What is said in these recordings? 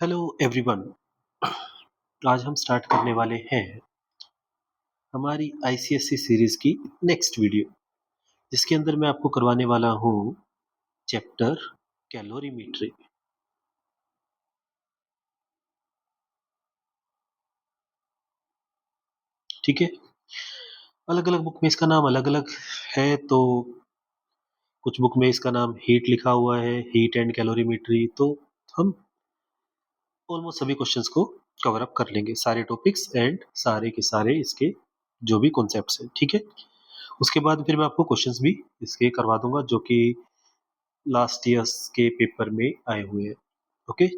Hello everyone. आज हम start करने वाले हैं हमारी आईसीएससी सीरीज की नेक्स्ट वीडियो, जिसके अंदर मैं आपको करवाने वाला हूँ चैप्टर कैलोरीमेट्री। ठीक है। अलग अलग बुक में इसका नाम अलग अलग है, तो कुछ बुक में इसका नाम हीट लिखा हुआ है, हीट एंड कैलोरीमेट्री। तो हम ऑलमोस्ट सभी क्वेश्चंस को कवर अप कर लेंगे, सारे टॉपिक्स एंड सारे के सारे इसके जो भी कॉन्सेप्ट्स हैं। ठीक है। उसके बाद फिर मैं आपको क्वेश्चंस भी इसके करवा दूंगा जो कि लास्ट ईयर्स के पेपर में आए हुए हैं। ओके,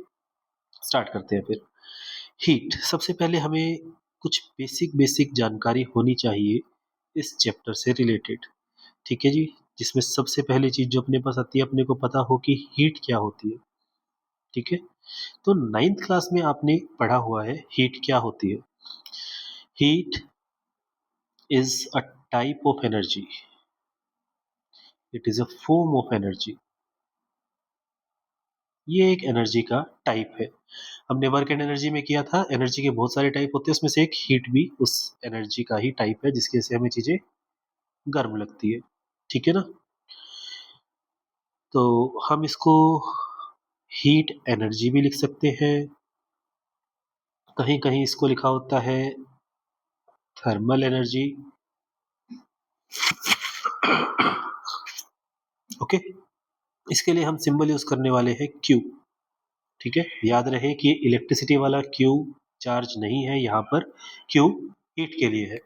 स्टार्ट करते हैं फिर। हीट, सबसे पहले हमें कुछ बेसिक बेसिक जानकारी होनी चाहिए इस चैप्टर से रिलेटेड। ठीक है जी। जिसमें सबसे पहली चीज जो अपने पास आती है, अपने को पता हो कि हीट क्या होती है। ठीक है। तो नाइन्थ क्लास में आपने पढ़ा हुआ है हीट क्या होती है। Heat is a type of energy, it is a form of energy. ये एक एनर्जी का टाइप है। हमने वर्क एंड एनर्जी में किया था, एनर्जी के बहुत सारे टाइप होते हैं, उसमें से एक हीट भी उस एनर्जी का ही टाइप है, जिसकी वजह से हमें चीजें गर्म लगती है। ठीक है ना। तो हम इसको हीट एनर्जी भी लिख सकते हैं, कहीं कहीं इसको लिखा होता है थर्मल एनर्जी। ओके। इसके लिए हम सिंबल यूज करने वाले हैं क्यू। ठीक है। याद रहे कि इलेक्ट्रिसिटी वाला क्यू चार्ज नहीं है, यहाँ पर क्यू हीट के लिए है।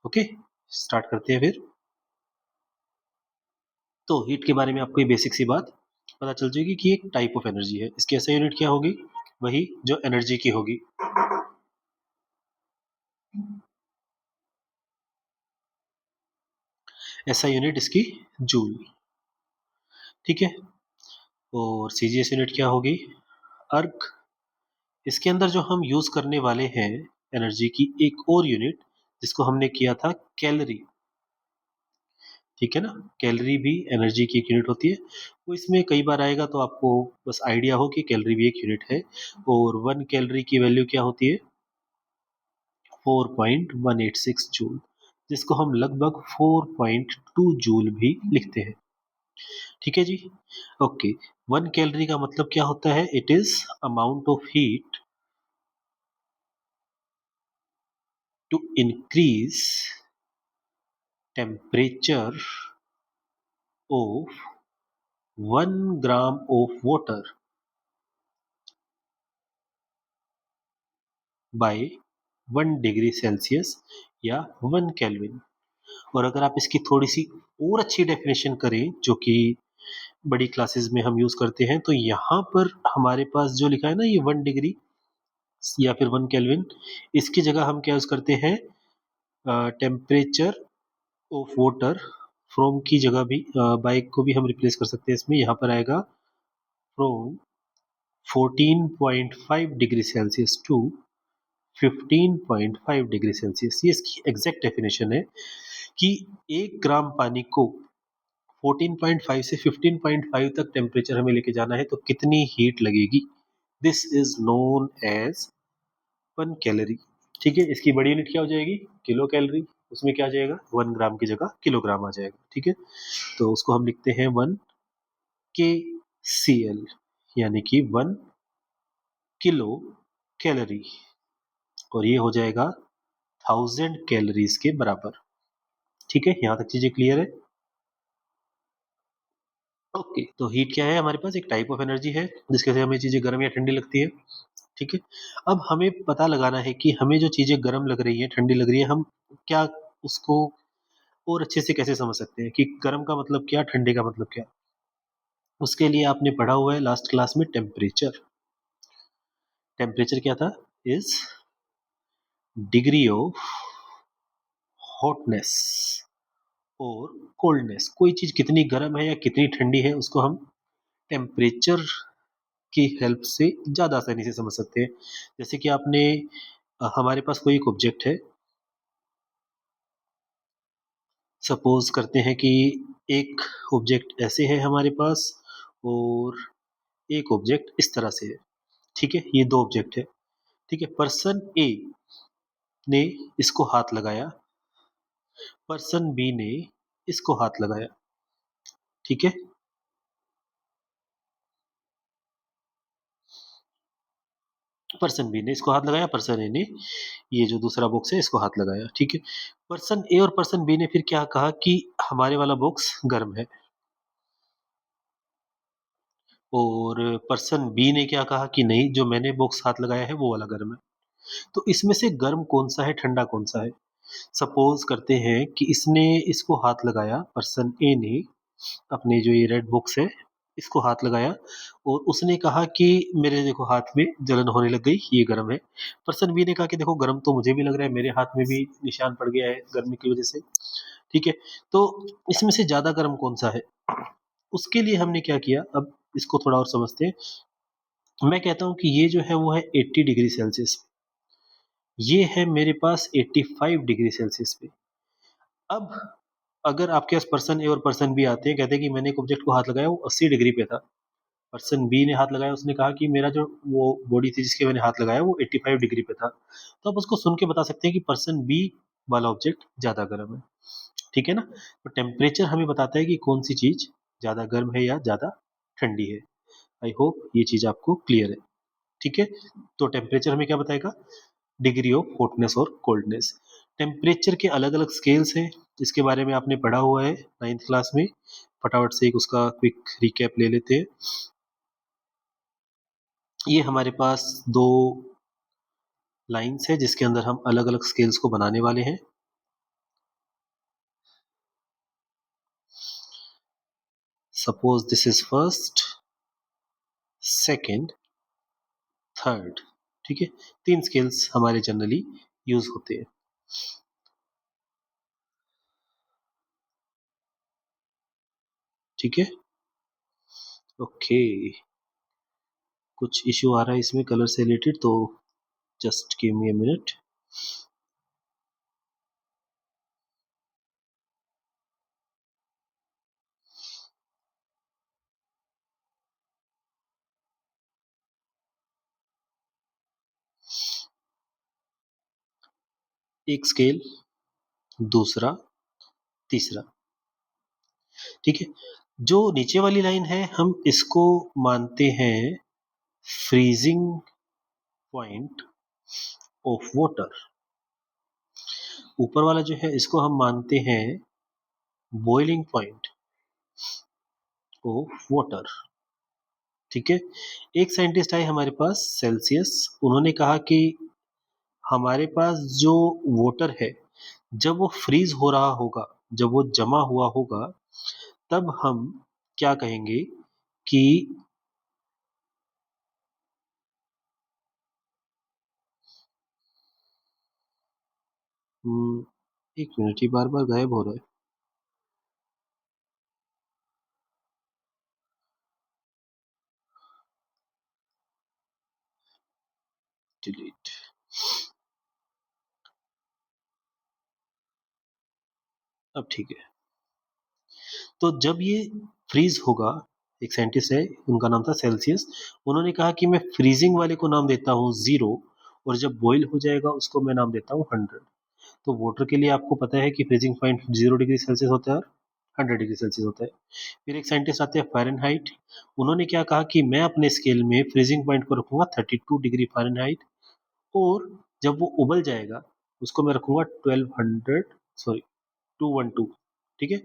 ओके, स्टार्ट करते हैं फिर। तो हीट के बारे में आपको ये बेसिक सी बात पता चल जाएगी कि एक टाइप ऑफ एनर्जी है। इसकी ऐसा यूनिट क्या होगी, वही जो एनर्जी की होगी। ऐसा यूनिट इसकी जूल। ठीक है। और सीजीएस यूनिट क्या होगी, अर्क। इसके अंदर जो हम यूज करने वाले हैं एनर्जी की एक और यूनिट, जिसको हमने किया था कैलोरी। ठीक है ना। कैलोरी भी एनर्जी की एक यूनिट होती है। वो इसमें कई बार आएगा, तो आपको बस आइडिया हो कि कैलोरी भी एक यूनिट है। और 1 कैलोरी की वैल्यू क्या होती है, 4.186 जूल, जिसको हम लगभग 4.2 जूल भी लिखते हैं। ठीक है जी। ओके। 1 कैलोरी का मतलब क्या होता है, it is amount of heat to increase temperature of 1 gram of water by 1 degree Celsius या 1 केल्विन। और अगर आप इसकी थोड़ी सी और अच्छी डेफिनेशन करें, जो कि बड़ी क्लासेस में हम यूज करते हैं, तो यहाँ पर हमारे पास जो लिखा है ना, ये 1 डिग्री या फिर 1 केल्विन, इसकी जगह हम क्या यूज करते हैं, टेम्परेचर ऑफ वाटर। फ्रॉम की जगह भी बाइक को भी हम रिप्लेस कर सकते हैं इसमें। यहाँ पर आएगा from 14.5 degree Celsius to 15.5 degree Celsius. ये इसकी एग्जैक्ट डेफिनेशन है कि 1 ग्राम पानी को 14.5 से 15.5 तक टेम्परेचर हमें लेके जाना है, तो कितनी हीट लगेगी। This is known as 1 calorie. ठीक है। इसकी बड़ी यूनिट क्या हो जाएगी, किलो कैलोरी। उसमें क्या आ जाएगा, 1 ग्राम की जगह किलोग्राम आ जाएगा। ठीक है। तो उसको हम लिखते हैं 1 KCl, यानी कि 1 किलो कैलोरी। और ये हो जाएगा 1000 कैलोरीज के बराबर। ठीक है, यहाँ तक चीजें क्लियर है। ओके। तो हीट क्या है, हमारे पास एक टाइप ऑफ एनर्जी है जिसके से हमें चीजें गर्म या ठंडी लगती है। ठीक है। अब हमें पता लगाना है कि हमें जो चीजें गर्म लग रही है, ठंडी लग रही है, हम क्या उसको और अच्छे से कैसे समझ सकते हैं कि गर्म का मतलब क्या, ठंडे का मतलब क्या। उसके लिए आपने पढ़ा हुआ है लास्ट क्लास में टेम्परेचर। टेम्परेचर क्या था, इज डिग्री ऑफ हॉटनेस और कोल्डनेस। कोई चीज कितनी गर्म है या कितनी ठंडी है, उसको हम टेम्परेचर की हेल्प से ज्यादा आसानी से समझ सकते हैं। जैसे कि आपने हमारे पास कोई एक ऑब्जेक्ट है, सपोज करते हैं कि एक ऑब्जेक्ट ऐसे है हमारे पास, और एक ऑब्जेक्ट इस तरह से है। ठीक है, ये 2 ऑब्जेक्ट है। ठीक है, पर्सन ए ने इसको हाथ लगाया, पर्सन बी ने इसको हाथ लगाया। ठीक है, पर्सन बी ने इसको हाथ लगाया, पर्सन ए ने ये जो दूसरा बॉक्स है इसको हाथ लगाया। ठीक है, पर्सन ए और पर्सन बी ने फिर क्या कहा कि हमारे वाला बॉक्स गर्म है, और पर्सन बी ने क्या कहा कि नहीं, जो मैंने बॉक्स हाथ लगाया है वो वाला गर्म है। तो इसमें से गर्म कौन सा है, ठंडा कौन सा है? सपोज करते हैं कि इसने इसको हाथ लगाया, पर्सन ए ने अपने जो ये रेड बॉक्स है इसको हाथ लगाया, और उसने कहा कि मेरे देखो हाथ में जलन होने लग गई, ये गर्म है। पर्सन बी ने कहा कि देखो गर्म तो मुझे भी लग रहा है, मेरे हाथ में भी निशान पड़ गया है गर्मी की वजह से। ठीक है, तो इसमें से ज्यादा गर्म कौन सा है? उसके लिए हमने क्या किया, अब इसको थोड़ा और समझते हैं। मैं कहता हूँ कि ये जो है वो है 80 डिग्री सेल्सियस, ये है मेरे पास 85 डिग्री सेल्सियस पे। अब अगर आपके पास पर्सन ए और पर्सन बी आते हैं, कहते हैं कि मैंने एक ऑब्जेक्ट को हाथ लगाया, वो 80 डिग्री पे था। पर्सन बी ने हाथ लगाया, उसने कहा कि मेरा जो वो बॉडी थी जिसके मैंने हाथ लगाया वो 85 डिग्री पे था। तो आप उसको सुन के बता सकते हैं कि पर्सन बी वाला ऑब्जेक्ट ज़्यादा गर्म है। ठीक है ना? तो टेम्परेचर हमें बताता है कि कौन सी चीज़ ज़्यादा गर्म है या ज़्यादा ठंडी है। आई होप ये चीज़ आपको क्लियर है। ठीक है? तो टेम्परेचर हमें क्या बताएगा? डिग्री ऑफ हॉटनेस और कोल्डनेस। टेम्परेचर के अलग-अलग स्केल्स हैं, इसके बारे में आपने पढ़ा हुआ है 9th क्लास में। फटाफट से एक उसका क्विक रिकैप ले लेते हैं। ये हमारे पास 2 लाइन्स है जिसके अंदर हम अलग-अलग स्केल्स को बनाने वाले हैं। Suppose this is first, second, third. ठीक है? 3 स्केल्स हमारे जनरली यूज होते हैं। ठीक है? ओके, कुछ इश्यू आ रहा है इसमें कलर से रिलेटेड, तो just give me a minute. एक स्केल, दूसरा, तीसरा। ठीक है, जो नीचे वाली लाइन है हम इसको मानते हैं फ्रीजिंग पॉइंट ऑफ वाटर, ऊपर वाला जो है इसको हम मानते हैं बॉइलिंग पॉइंट ऑफ वाटर। ठीक है, एक साइंटिस्ट आए हमारे पास सेल्सियस, उन्होंने कहा कि हमारे पास जो वाटर है जब वो फ्रीज हो रहा होगा, जब वो जमा हुआ होगा, तब हम क्या कहेंगे कि हम्म, एक मिनट, ये बार बार गायब हो रहा है। डिलीट। अब ठीक है, तो जब ये फ्रीज होगा, एक साइंटिस्ट है उनका नाम था सेल्सियस, उन्होंने कहा कि मैं फ्रीजिंग वाले को नाम देता हूँ 0, और जब बॉईल हो जाएगा उसको मैं नाम देता हूँ 100। तो वाटर के लिए आपको पता है कि फ्रीजिंग पॉइंट 0 डिग्री सेल्सियस होता है और 100 डिग्री सेल्सियस होता है। फिर एक साइंटिस्ट आते हैं फ़ारेनहाइट, उन्होंने क्या कहा कि मैं अपने स्केल में फ्रीजिंग पॉइंट को रखूंगा 32 डिग्री फ़ारेनहाइट, और जब वो उबल जाएगा उसको मैं रखूंगा 1200, सॉरी 212। ठीक है,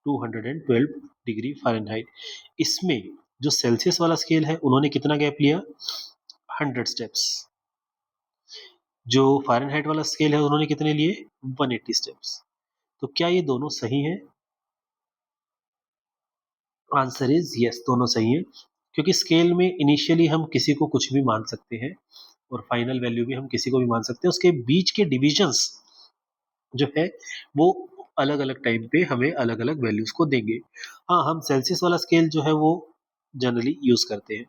212 डिग्री फ़ारेनहाइट। इसमें जो सेल्सियस वाला स्केल है उन्होंने कितना गैप लिया? 100 स्टेप्स। जो फ़ारेनहाइट वाला स्केल है उन्होंने कितने लिए? 180 स्टेप्स। तो क्या ये दोनों सही हैं? आंसर इज यस, दोनों सही हैं, क्योंकि स्केल में इनिशियली हम किसी को कुछ भी मान सकते हैं और फाइनल वैल्यू भी हम किसी को भी मान सकते हैं। उसके बीच के डिविजन्स जो है वो अलग अलग टाइम पे हमें अलग अलग वैल्यूज को देंगे। हाँ, हम सेल्सियस वाला स्केल जो है वो जनरली यूज करते हैं।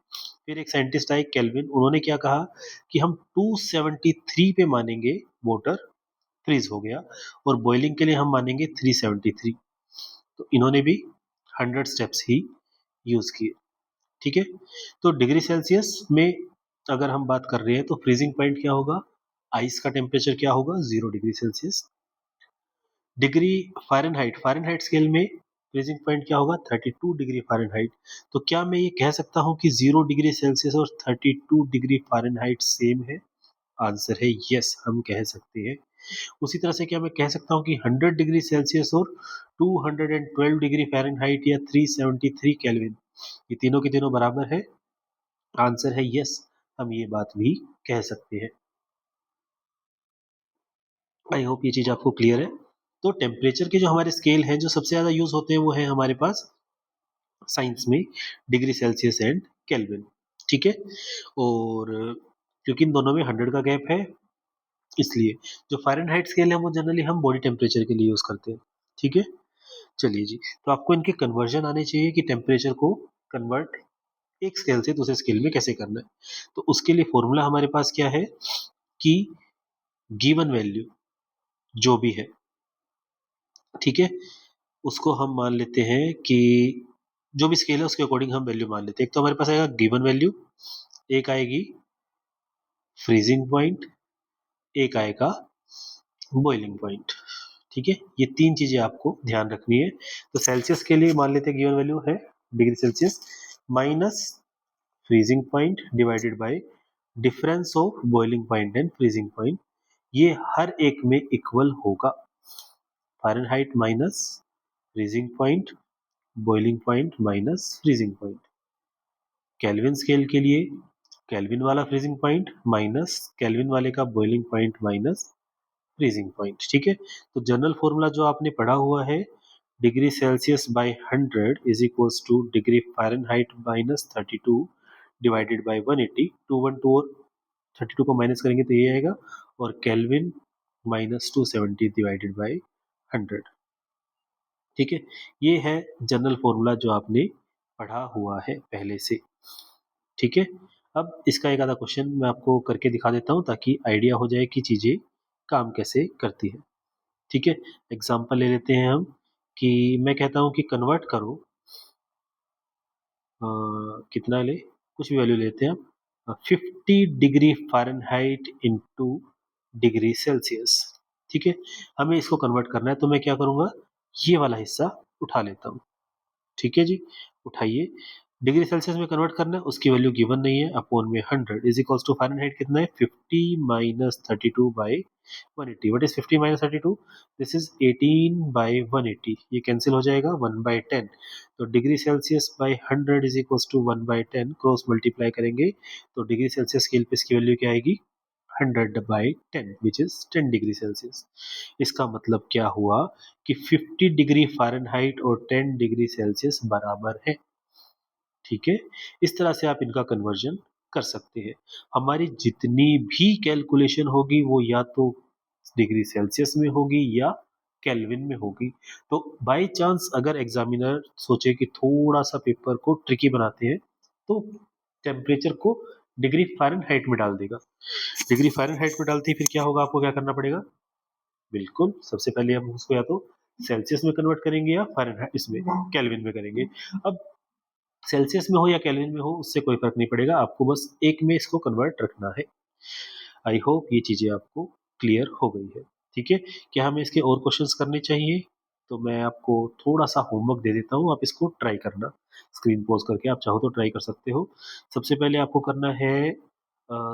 फिर एक साइंटिस्ट आए केल्विन, उन्होंने क्या कहा कि हम 273 पे मानेंगे वाटर फ्रीज हो गया, और बॉइलिंग के लिए हम मानेंगे 373। तो इन्होंने भी 100 स्टेप्स ही यूज किए। ठीक है, तो डिग्री सेल्सियस में अगर हम बात कर रहे हैं तो फ्रीजिंग पॉइंट क्या होगा, आइस का टेम्परेचर क्या होगा, 0 degree Celsius. Degree Fahrenheit, Fahrenheit scale में फ्रीजिंग पॉइंट क्या होगा, 32 डिग्री फ़ारेनहाइट। तो क्या मैं ये कह सकता हूँ कि 0 डिग्री सेल्सियस और 32 डिग्री फ़ारेनहाइट सेम है? आंसर है यस, हम कह सकते हैं। उसी तरह से क्या मैं कह सकता हूँ कि 100 डिग्री सेल्सियस और 212 डिग्री फ़ारेनहाइट या 373 केल्विन, ये तीनों के तीनों बराबर है? आंसर है यस, हम ये बात भी कह सकते हैं। आई होप ये चीज़ आपको क्लियर है। तो टेम्परेचर के जो हमारे स्केल हैं, जो सबसे ज़्यादा यूज़ होते हैं, वो है हमारे पास साइंस में डिग्री सेल्सियस एंड केल्विन, ठीक है? और क्योंकि इन दोनों में 100 का गैप है, इसलिए जो फ़ारेनहाइट स्केल है वो जनरली हम बॉडी टेम्परेचर के लिए यूज़ करते हैं, ठीक है? चलिए जी, तो आपको इनके कन्वर्जन आने चाहिए कि टेम्परेचर को कन्वर्ट एक स्केल से दूसरे स्केल में कैसे करना है। तो उसके लिए फ़ॉर्मूला हमारे पास क्या है कि गिवन वैल्यू जो भी है, ठीक है? उसको हम मान लेते हैं कि जो भी स्केल है उसके अकॉर्डिंग हम वैल्यू मान लेते हैं। एक तो हमारे पास आएगा गिवन वैल्यू, एक आएगी फ्रीजिंग पॉइंट, एक आएगा बॉइलिंग पॉइंट, ठीक है? ये 3 चीज़ें आपको ध्यान रखनी है। तो सेल्सियस के लिए मान लेते हैं गिवन वैल्यू है degree Celsius minus freezing point divided by difference of boiling point and freezing point, ये हर एक में इक्वल होगा। Fahrenheit minus freezing point, boiling point minus freezing point. Kelvin scale के लिए केल्विन वाला फ्रीजिंग पॉइंट माइनस केल्विन वाले का boiling point minus freezing point, ठीक है? तो जनरल फॉर्मूला जो आपने पढ़ा हुआ है, degree Celsius by 100 is equals to degree Fahrenheit minus 32 divided by 180। 212 और 32 को माइनस करेंगे तो ये आएगा, और केल्विन माइनस 270 डिवाइडेड बाय 100, ठीक है? ये है जनरल फॉर्मूला जो आपने पढ़ा हुआ है पहले से, ठीक है? अब इसका एक आधा क्वेश्चन मैं आपको करके दिखा देता हूँ ताकि आइडिया हो जाए कि चीज़ें काम कैसे करती है, ठीक है? एग्जांपल ले लेते हैं हम कि मैं कहता हूँ कि कन्वर्ट करो, कितना ले, कुछ भी वैल्यू लेते हैं हम, 50 degree Fahrenheit into degree Celsius, ठीक है? हमें इसको कन्वर्ट करना है तो मैं क्या करूँगा, ये वाला हिस्सा उठा लेता हूँ। ठीक है जी, उठाइए। डिग्री सेल्सियस में कन्वर्ट करना है, उसकी वैल्यू गिवन नहीं है, अपॉन में 100 इज इक्वल्स टू फ़ारेनहाइट कितना है, 50 minus 32 by 180। What is 50 minus 32? This is 18 by 180, ये कैंसिल हो जाएगा 1 बाय 10। तो degree Celsius by 100 is equals to 1 by 10, cross multiply करेंगे तो डिग्री सेल्सियस स्केल पे इसकी वैल्यू क्या आएगी, 100 by 10 which is 10 degree Celsius. इसका मतलब क्या हुआ कि 50 डिग्री फ़ारेनहाइट और 10 डिग्री सेल्सियस बराबर है, ठीक है? इस तरह से आप इनका कन्वर्जन कर सकते हैं। हमारी जितनी भी कैलकुलेशन होगी वो या तो डिग्री सेल्सियस में होगी या केल्विन में होगी। तो बाय चांस अगर एग्जामिनर सोचे कि थोड़ा-सा पेपर को ट्रिकी बनाते हैं, तो टेम्परेचर को डिग्री फ़ारेनहाइट में डाल देगा। डिग्री फ़ारेनहाइट में डालते ही फिर क्या होगा, आपको क्या करना पड़ेगा? बिल्कुल, सबसे पहले हम उसको या तो सेल्सियस में कन्वर्ट करेंगे या फ़ारेनहाइट इसमें केल्विन में करेंगे। अब सेल्सियस में हो या केल्विन में हो उससे कोई फ़र्क नहीं पड़ेगा, आपको बस एक में इसको कन्वर्ट रखना है। आई होप ये चीज़ें आपको क्लियर हो गई है, ठीक है? क्या हमें इसके और क्वेश्चन्स करने चाहिए? तो मैं आपको थोड़ा-सा होमवर्क दे देता हूँ, आप इसको ट्राई करना। स्क्रीन पॉज़ करके आप चाहो तो ट्राई कर सकते हो। सबसे पहले आपको करना है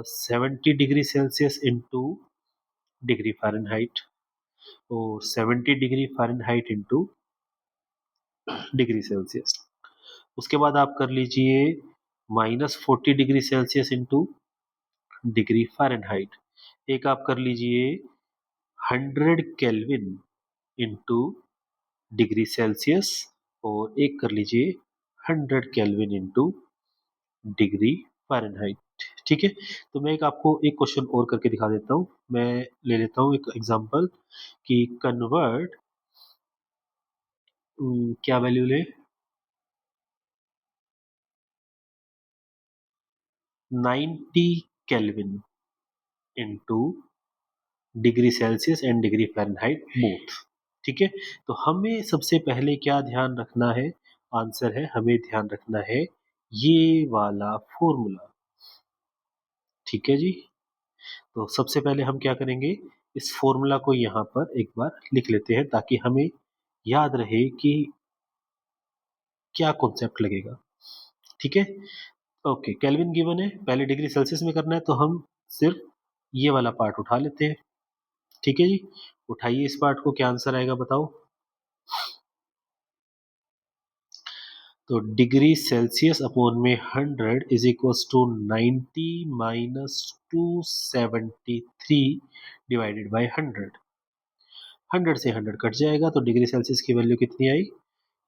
70 degree Celsius into degree Fahrenheit और 70 degree Fahrenheit into degree Celsius. उसके बाद आप कर लीजिए -40 degree Celsius into degree Fahrenheit. एक आप कर लीजिए 100 केल्विन इंटू डिग्री सेल्सियस और एक कर लीजिए 100 केल्विन इंटू डिग्री फ़ारेनहाइट, ठीक है? तो मैं एक आपको एक क्वेश्चन और करके दिखा देता हूँ। मैं ले लेता हूँ एक एग्ज़ाम्पल कि कन्वर्ट क्या वैल्यू लें, 90 kelvin into degree Celsius and degree Fahrenheit both, ठीक है? तो हमें सबसे पहले क्या ध्यान रखना है, आंसर है हमें ध्यान रखना है ये वाला फ़ॉर्मूला, ठीक है जी। तो सबसे पहले हम क्या करेंगे, इस फॉर्मूला को यहाँ पर एक बार लिख लेते हैं ताकि हमें याद रहे कि क्या कॉन्सेप्ट लगेगा। ठीक है? ओके, केल्विन गिवन है, पहले डिग्री सेल्सियस में करना है तो हम सिर्फ ये वाला पार्ट उठा लेते हैं। ठीक है जी? उठाइए इस पार्ट को, क्या आंसर आएगा बताओ? तो डिग्री सेल्सियस अपॉन में 100 is equals to 90 minus 273 divided by 100। 100 से 100 कट जाएगा तो डिग्री सेल्सियस की वैल्यू कितनी आई?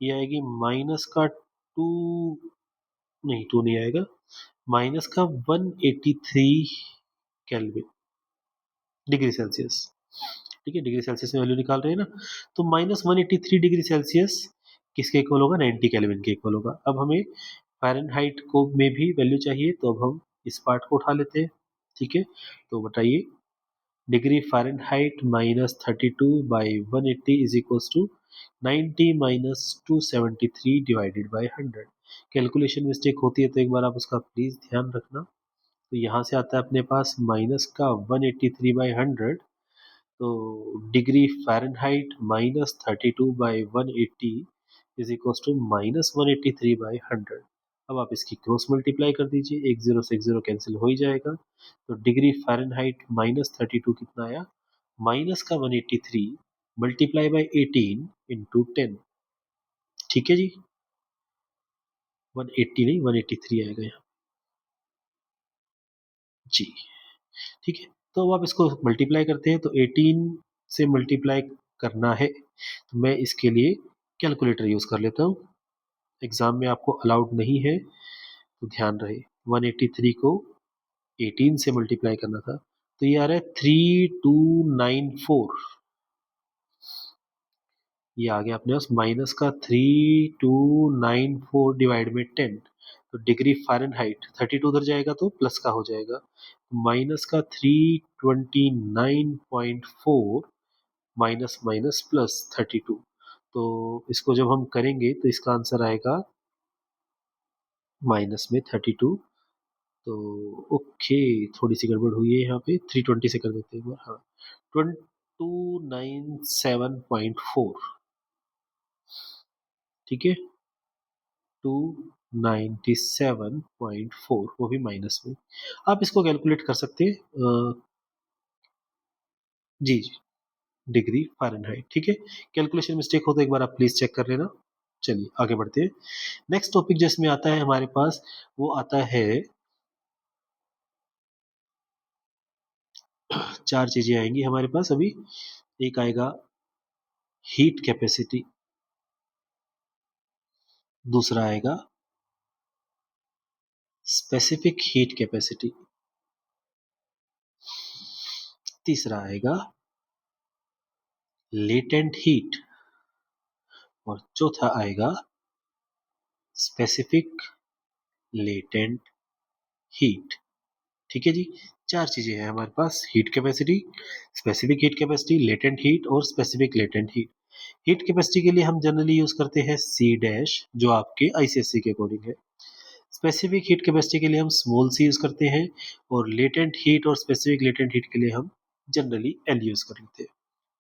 ये आएगी माइनस का 2, नहीं 2 नहीं आएगा, माइनस का 183 केल्विन डिग्री सेल्सियस। ठीक है, डिग्री सेल्सियस में वैल्यू निकाल रहे हैं ना, तो माइनस 183 डिग्री सेल्सियस किसके इक्वल होगा? 90 केल्विन के इक्वल होगा। अब हमें फ़ारेनहाइट को में भी वैल्यू चाहिए तो अब हम इस पार्ट को उठा लेते हैं। ठीक है, तो बताइए, degree Fahrenheit minus 32 by 180 is equals to 90 minus 273 divided by 100। Calculation mistake होती है तो एक बार आप उसका प्लीज़ ध्यान रखना। तो यहाँ से आता है अपने पास माइनस का 183 बाई 100, तो degree Fahrenheit minus 32 by 180 is equals to minus 183 by 100। अब आप इसकी क्रॉस मल्टीप्लाई कर दीजिए, एक जीरो से एक जीरो कैंसिल हो ही जाएगा। तो डिग्री फ़ारेनहाइट माइनस 32 कितना आया? माइनस का 183 मल्टीप्लाई बाई 18 इंटू 10। ठीक है जी, 180 नहीं 183 आएगा यहाँ जी। ठीक है, तो अब आप इसको मल्टीप्लाई करते हैं तो 18 से मल्टीप्लाई करना है तो मैं इसके लिए कैलकुलेटर यूज़ कर लेता हूँ। एग्ज़ाम में आपको अलाउड नहीं है तो ध्यान रहे। 183 को 18 से मल्टीप्लाई करना था तो ये आ रहा है 3294। ये आ गया अपने पास माइनस का 3294 डिवाइड में 10। तो डिग्री फ़ारेनहाइट 32 उधर जाएगा तो प्लस का हो जाएगा, माइनस का 329.4 माइनस माइनस प्लस 32। तो इसको जब हम करेंगे तो इसका आंसर आएगा माइनस में 32। तो ओके, थोड़ी सी गड़बड़ हुई है यहाँ पे, 320 से कर देते हैं एक बार। हाँ, 297.4। ठीक है, 297.4 वो भी माइनस में। आप इसको कैलकुलेट कर सकते हैं जी जी, डिग्री फ़ारेनहाइट। ठीक है, कैलकुलेशन मिस्टेक हो तो एक बार आप प्लीज चेक कर लेना। चलिए आगे बढ़ते हैं। नेक्स्ट टॉपिक जिसमें आता है हमारे पास, वो आता है, चार चीजें आएंगी हमारे पास अभी। एक आएगा हीट कैपेसिटी, दूसरा आएगा स्पेसिफिक हीट कैपेसिटी, तीसरा आएगा लेटेंट हीट, और चौथा आएगा स्पेसिफिक लेटेंट हीट। ठीक है जी, चार चीजें हैं हमारे पास, heat capacity, specific heat capacity, latent heat और specific latent heat. Heat capacity के लिए हम जनरली यूज करते हैं सी डैश, जो आपके आईसीएससी के अकॉर्डिंग है। स्पेसिफिक हीट कैपेसिटी के लिए हम स्मॉल सी यूज करते हैं, और लेटेंट हीट और स्पेसिफिक लेटेंट हीट के लिए हम जनरली एल यूज कर लेते हैं,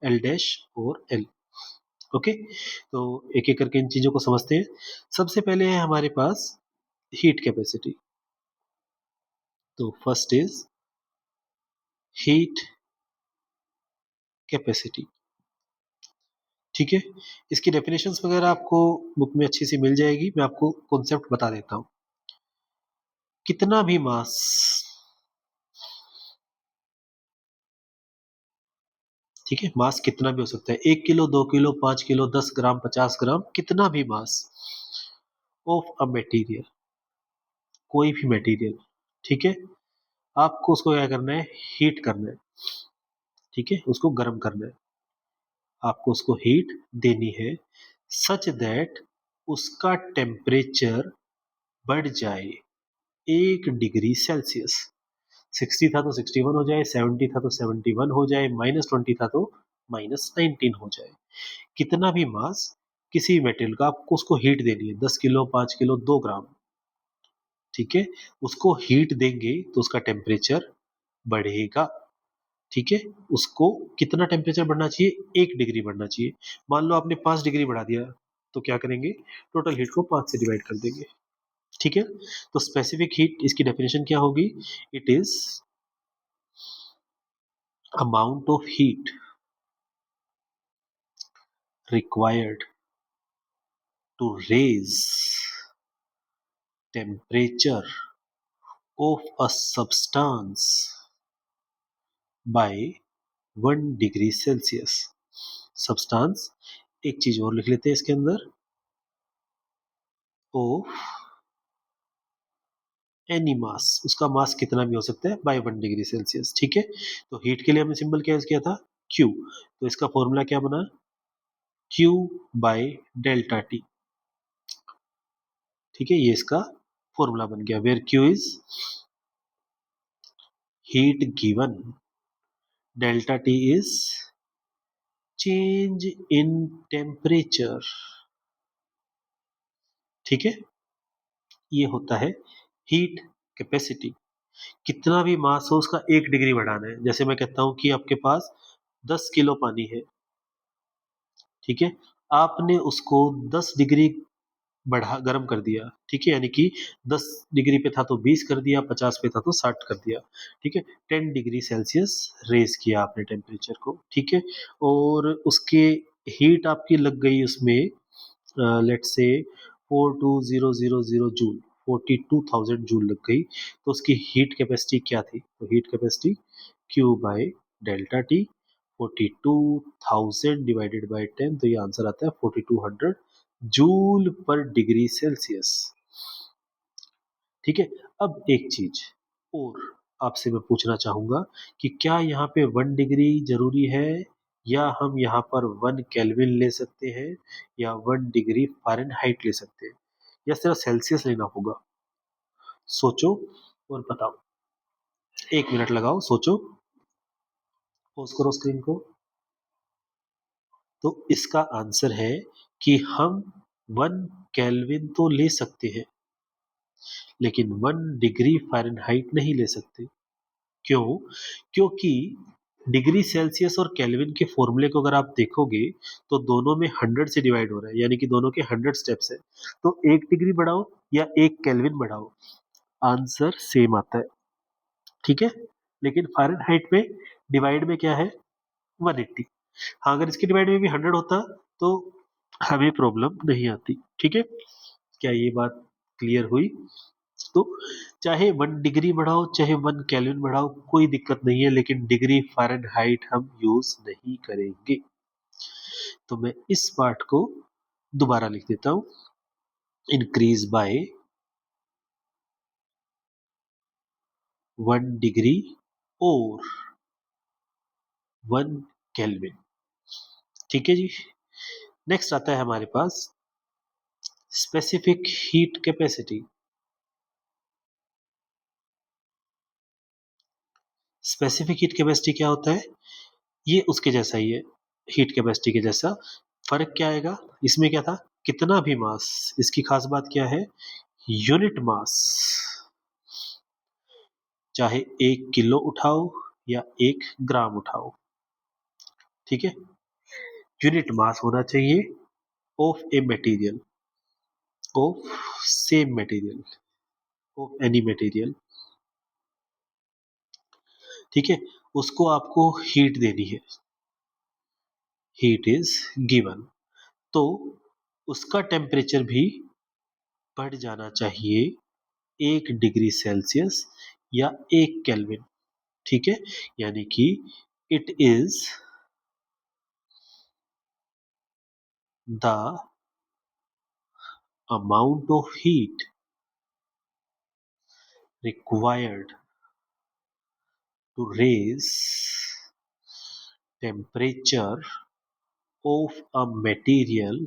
एल डैश और एल। ओके, तो एक एक करके इन चीजों को समझते हैं। सबसे पहले है हमारे पास हीट कैपेसिटी। तो फर्स्ट इज हीट कैपेसिटी। ठीक है, इसकी डेफिनेशंस वगैरह आपको बुक में अच्छी सी मिल जाएगी, मैं आपको कॉन्सेप्ट बता देता हूँ। कितना भी मास, ठीक है, मास कितना भी हो सकता है, 1 किलो, 2 किलो, 5 किलो, 10 ग्राम, 50 ग्राम, कितना भी मास ऑफ अ मटेरियल, कोई भी मटेरियल। ठीक है, आपको उसको क्या करना है? हीट करना है। ठीक है, उसको गर्म करना है, आपको उसको हीट देनी है, सच दैट उसका टेम्परेचर बढ़ जाए 1 डिग्री सेल्सियस। 60 था तो 61 हो जाए, 70 था तो 71 हो जाए, -20 था तो -19 हो जाए। कितना भी मास किसी भी मेटेरियल का, आपको उसको हीट देनी है, 10 किलो, 5 किलो, 2 ग्राम। ठीक है, उसको हीट देंगे तो उसका टेम्परेचर बढ़ेगा, ठीक है। उसको कितना टेम्परेचर बढ़ना चाहिए? 1 डिग्री बढ़ना चाहिए। मान लो आपने 5 डिग्री बढ़ा दिया, तो क्या करेंगे? टोटल हीट को 5 से डिवाइड कर देंगे, ठीक है। तो स्पेसिफिक हीट, इसकी डेफिनेशन क्या होगी? It is amount of heat required to raise temperature of a substance by 1 degree Celsius. Substance, एक चीज और लिख लेते हैं इसके अंदर, ऑफ एनी मास, उसका मास कितना भी हो सकता है, बाय 1 डिग्री सेल्सियस, ठीक है। तो हीट के लिए हमने सिंबल क्या यूज किया था? क्यू। तो इसका फॉर्मूला क्या बना? क्यू बाय डेल्टा टी, ठीक है। ये इसका फॉर्मूला बन गया, where Q is heat given, delta T is change in temperature, ठीक है। ये होता है हीट कैपेसिटी। कितना भी मास हो उसका 1 डिग्री बढ़ाना है। जैसे मैं कहता हूं कि आपके पास 10 किलो पानी है, ठीक है। आपने उसको 10 डिग्री बढ़ा गर्म कर दिया, ठीक है। यानी कि 10 डिग्री पे था तो 20 कर दिया, 50 पे था तो 60 कर दिया, ठीक है। 10 डिग्री सेल्सियस रेज किया आपने टेम्परेचर को, ठीक है। और उसके हीट आपकी लग गई उसमें, लेट्स से 42,000 जूल, 42,000 जूल लग गई। तो उसकी हीट कैपेसिटी क्या थी? तो heat capacity Q by delta T, 42,000 divided by 10, तो ये आंसर आता है 4200 जूल पर डिग्री सेल्सियस, ठीक है। अब एक चीज और आपसे मैं पूछना चाहूंगा कि क्या यहाँ पे 1 डिग्री जरूरी है, या हम यहाँ पर 1 केल्विन ले सकते हैं, या 1 डिग्री फ़ारेनहाइट ले सकते हैं, या सिर्फ सेल्सियस लेना होगा? सोचो और बताओ। 1 मिनट लगाओ, सोचो, पॉज करो स्क्रीन को। तो इसका आंसर है कि हम 1 केल्विन तो ले सकते हैं, लेकिन 1 डिग्री फ़ारेनहाइट नहीं ले सकते। क्यों? क्योंकि डिग्री सेल्सियस और केल्विन के फॉर्मूले को अगर आप देखोगे तो दोनों में 100 से डिवाइड हो रहा है, यानी कि दोनों के 100 स्टेप्स है। तो 1 डिग्री बढ़ाओ या 1 केल्विन बढ़ाओ, आंसर सेम आता है, ठीक है। लेकिन फ़ारेनहाइट में डिवाइड में क्या है? 180। हाँ, अगर इसके डिवाइड में भी 100 होता तो हमें प्रॉब्लम नहीं आती, ठीक है। क्या ये बात क्लियर हुई? तो चाहे 1 डिग्री बढ़ाओ चाहे 1 केल्विन बढ़ाओ, कोई दिक्कत नहीं है, लेकिन डिग्री फ़ारेनहाइट हम यूज नहीं करेंगे। तो मैं इस पार्ट को दोबारा लिख देता हूं, इंक्रीज बाय 1 डिग्री और 1 केल्विन, ठीक है जी। नेक्स्ट आता है हमारे पास specific heat capacity. Specific heat capacity क्या होता है? ये उसके जैसा ही है, हीट कैपेसिटी के जैसा। फर्क क्या आएगा इसमें? क्या था? कितना भी मास। इसकी खास बात क्या है? यूनिट मास, चाहे 1 किलो उठाओ या 1 ग्राम उठाओ, ठीक है। यूनिट मास होना चाहिए of a material, of same material, of any material, ठीक है। उसको आपको हीट देनी है, हीट इज गिवन, तो उसका टेम्परेचर भी बढ़ जाना चाहिए 1 डिग्री सेल्सियस या 1 केल्विन, ठीक है। यानी कि it is the amount of heat required to raise temperature of a material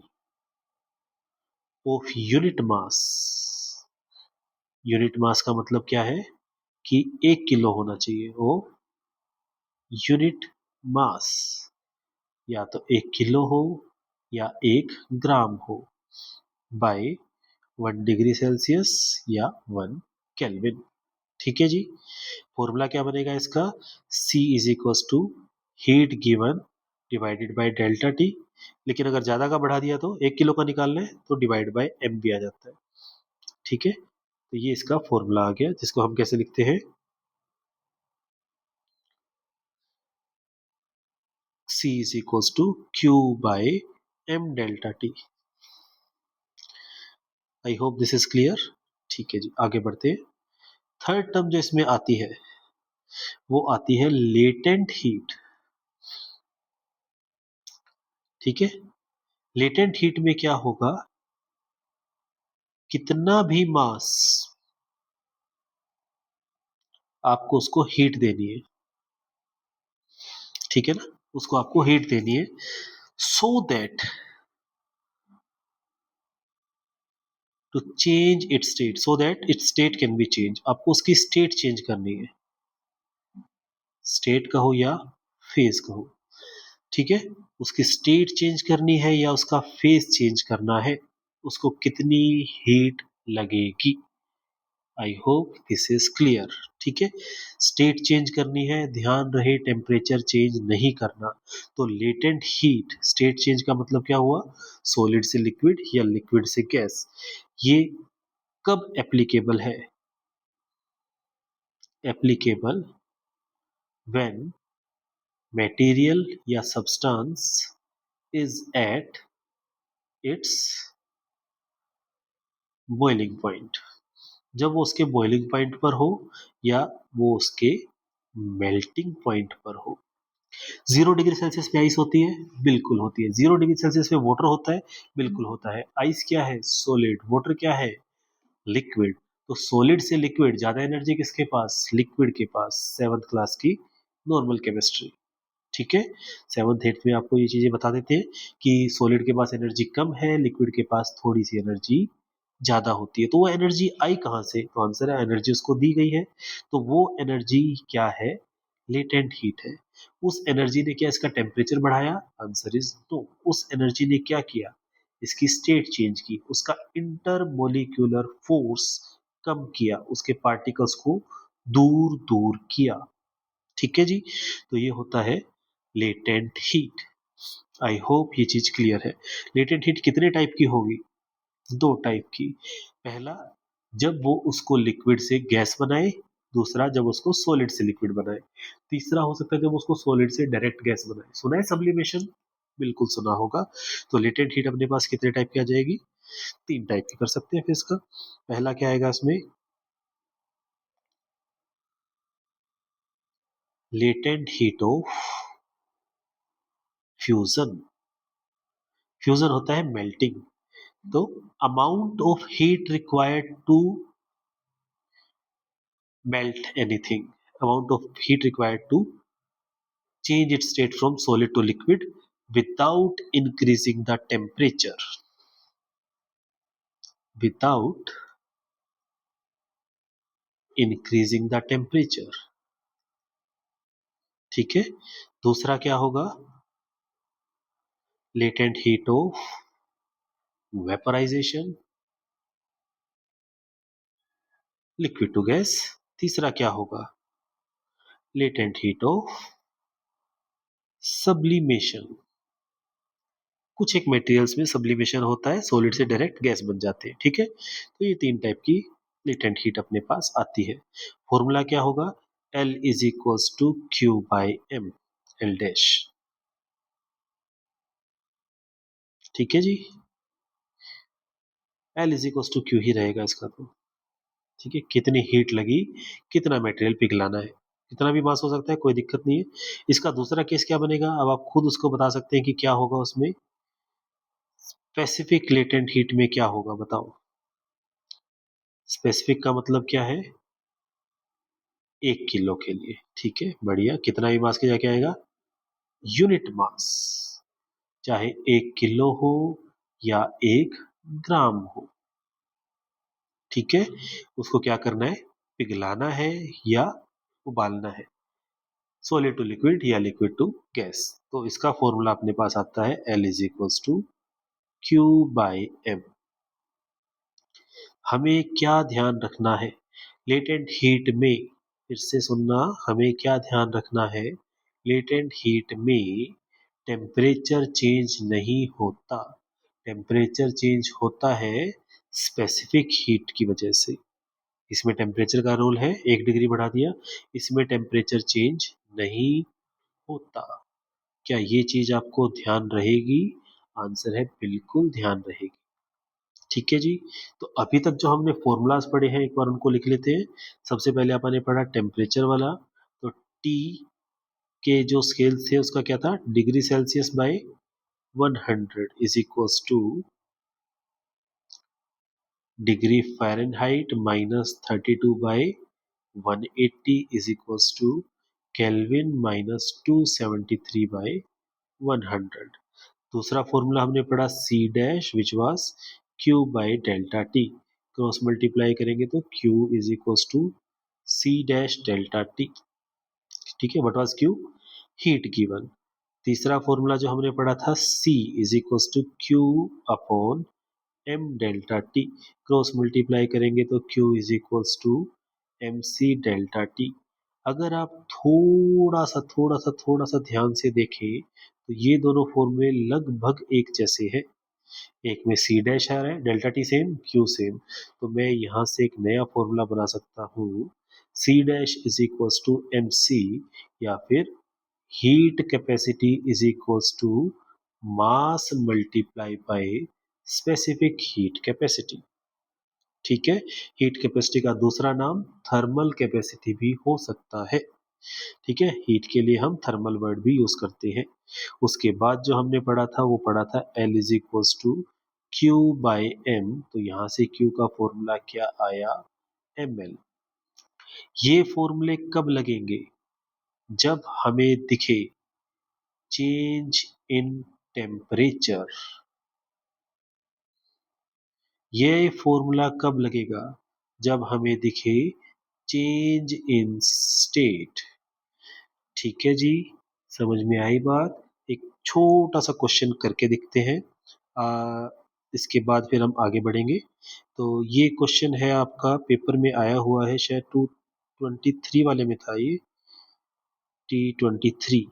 of unit mass। Unit mass का मतलब क्या है? कि 1 किलो होना चाहिए वो यूनिट मास, या तो 1 किलो हो या 1 ग्राम हो, बाय 1 डिग्री सेल्सियस या 1 केल्विन। ठीक है जी। फॉर्मूला क्या बनेगा इसका? C is equal to heat given divided by delta T. लेकिन अगर ज्यादा का बढ़ा दिया तो 1 किलो का निकालना है तो डिवाइड बाय एम भी आ जाता है। ठीक है, तो ये इसका फॉर्मूला आ गया, जिसको हम कैसे लिखते हैं? C is equal to Q by M delta T. I hope this is clear. ठीक है जी, आगे बढ़ते हैं। थर्ड टर्म जो इसमें आती है वो आती है लेटेंट हीट। ठीक है, लेटेंट हीट में क्या होगा? कितना भी मास आपको उसको हीट देनी है, ठीक है ना, उसको आपको हीट देनी है, so that to change its state, so that its state can be change. आपको उसकी स्टेट चेंज करनी है, स्टेट कहो या फेज कहो। ठीक है, उसकी स्टेट चेंज करनी है या उसका फेज चेंज करना है, उसको कितनी हीट लगेगी। आई होप दिस इज क्लियर। ठीक है, स्टेट चेंज करनी है, ध्यान रहे टेम्परेचर चेंज नहीं करना। तो लेटेंट हीट, स्टेट चेंज का मतलब क्या हुआ? सॉलिड से लिक्विड या लिक्विड से गैस। ये कब एप्लीकेबल है? एप्लीकेबल व्हेन मटेरियल या substance is at its boiling point. जब वो उसके बॉइलिंग पॉइंट पर हो या वो उसके मेल्टिंग पॉइंट पर हो। 0 डिग्री सेल्सियस पे आइस होती है? बिल्कुल होती है। 0 डिग्री सेल्सियस पे वाटर होता है? बिल्कुल होता है। आइस क्या है? सॉलिड। वाटर क्या है? लिक्विड। तो सॉलिड से लिक्विड ज्यादा एनर्जी किसके पास? लिक्विड के पास। 7th क्लास की नॉर्मल केमिस्ट्री। ठीक है, 7th 8th में आपको ये चीजें बता देते हैं कि सॉलिड के पास एनर्जी कम है, लिक्विड के पास थोड़ी सी एनर्जी ज्यादा होती है। तो वो एनर्जी आई कहाँ से? तो आंसर है एनर्जी उसको दी गई है। तो वो एनर्जी क्या है? लेटेंट हीट है। उस एनर्जी ने क्या इसका टेम्परेचर बढ़ाया? Answer is no. उस एनर्जी ने क्या किया? इसकी स्टेट चेंज की, उसका इंटरमोलिक्यूलर फोर्स कम किया, उसके पार्टिकल्स को दूर दूर किया। ठीक है जी, तो ये होता है लेटेंट हीट। आई होप ये चीज क्लियर है। लेटेंट हीट कितने टाइप की होगी? 2 टाइप की। पहला, जब वो उसको लिक्विड से गैस बनाए। दूसरा, जब उसको सॉलिड से लिक्विड बनाए। तीसरा हो सकता है जब उसको सॉलिड से डायरेक्ट गैस बनाए। सुना है सब्लिमेशन? बिल्कुल सुना होगा। तो लेटेंट हीट अपने पास कितने टाइप की आ जाएगी? 3 टाइप की कर सकते हैं फिर इसका। पहला क्या आएगा इसमें? Latent heat of fusion. Fusion होता है मेल्टिंग। तो amount of heat required to melt anything, amount of heat required to change its state from solid to liquid without increasing the temperature, without increasing the temperature। ठीक है, दूसरा क्या होगा? latent heat of vaporization, liquid to gas। तीसरा क्या होगा? latent heat of sublimation। कुछ एक मटेरियल्स में सब्लिमेशन होता है, सॉलिड से डायरेक्ट गैस बन जाते हैं। ठीक है, तो ये 3 टाइप की लेटेंट हीट अपने पास आती है। फॉर्मूला क्या होगा? L is equals to Q by M, L dash. ठीक है जी, L is equals to Q ही रहेगा इसका तो। ठीक है, कितनी हीट लगी, कितना मटेरियल पिघलाना है, कितना भी मास हो सकता है, कोई दिक्कत नहीं है। इसका दूसरा केस क्या बनेगा? अब आप खुद उसको बता सकते हैं कि क्या होगा उसमें। स्पेसिफिक लेटेंट हीट में क्या होगा बताओ? स्पेसिफिक का मतलब क्या है? 1 किलो के लिए। ठीक है, बढ़िया। कितना भी मास के जाके आएगा? Unit mass. चाहे 1 किलो हो या 1 ग्राम हो। ठीक है, उसको क्या करना है? पिघलाना है या उबालना है। सॉलिड टू लिक्विड या लिक्विड टू गैस। तो इसका फॉर्मूला अपने पास आता है L is equals to Q by M. हमें क्या ध्यान रखना है? लेटेंट हीट में, फिर से सुनना, हमें क्या ध्यान रखना है, लेटेंट हीट में टेम्परेचर चेंज नहीं होता, टेम्परेचर चेंज होता है स्पेसिफिक हीट की वजह से। इसमें टेम्परेचर का रोल है, 1 डिग्री बढ़ा दिया, इसमें टेम्परेचर चेंज नहीं होता। क्या ये चीज आपको ध्यान रहेगी? आंसर है बिल्कुल ध्यान रहेगी। ठीक है जी। तो अभी तक जो हमने फॉर्मूलाज पढ़े हैं एक बार उनको लिख लेते हैं। सबसे पहले अपन ने पढ़ा टेम्परेचर वाला, तो टी के जो स्केल थे उसका क्या था, degree Celsius by 100 is equals to degree Fahrenheit minus 32 by 180 is equals to Kelvin minus 273 by 100। दूसरा फॉर्मूला हमने पढ़ा C dash which was Q by delta T, cross multiply करेंगे तो Q is equals to C dash delta T. ठीक है, what was Q, heat given. तीसरा formula जो हमने पढ़ा था C is equals to Q upon M delta T, cross multiply करेंगे तो Q is equals to M C delta T. अगर आप थोड़ा सा ध्यान से देखें तो ये दोनों फॉर्मूले लगभग एक जैसे हैं। एक में सी डैश आ रहा है, delta T same, Q same, तो मैं यहाँ से एक नया फॉर्मूला बना सकता हूँ, C dash is equals to M C, या फिर heat capacity is equals to mass multiply by specific heat capacity. ठीक है, हीट कैपेसिटी का दूसरा नाम थर्मल कैपेसिटी भी हो सकता है। ठीक है, हीट के लिए हम थर्मल वर्ड भी यूज करते हैं। उसके बाद जो हमने पढ़ा था वो पढ़ा था L is equals to Q by M, तो यहाँ से क्यू का फॉर्मूला क्या आया, ml। ये फॉर्मूले कब लगेंगे, जब हमें दिखे चेंज इन टेम्परेचर। ये फॉर्मूला कब लगेगा, जब हमें दिखे चेंज इन स्टेट। ठीक है जी, समझ में आई बात। एक छोटा सा क्वेश्चन करके देखते हैं, इसके बाद फिर हम आगे बढ़ेंगे। तो ये क्वेश्चन है आपका पेपर में आया हुआ है, शायद 223 वाले में था ये, T23।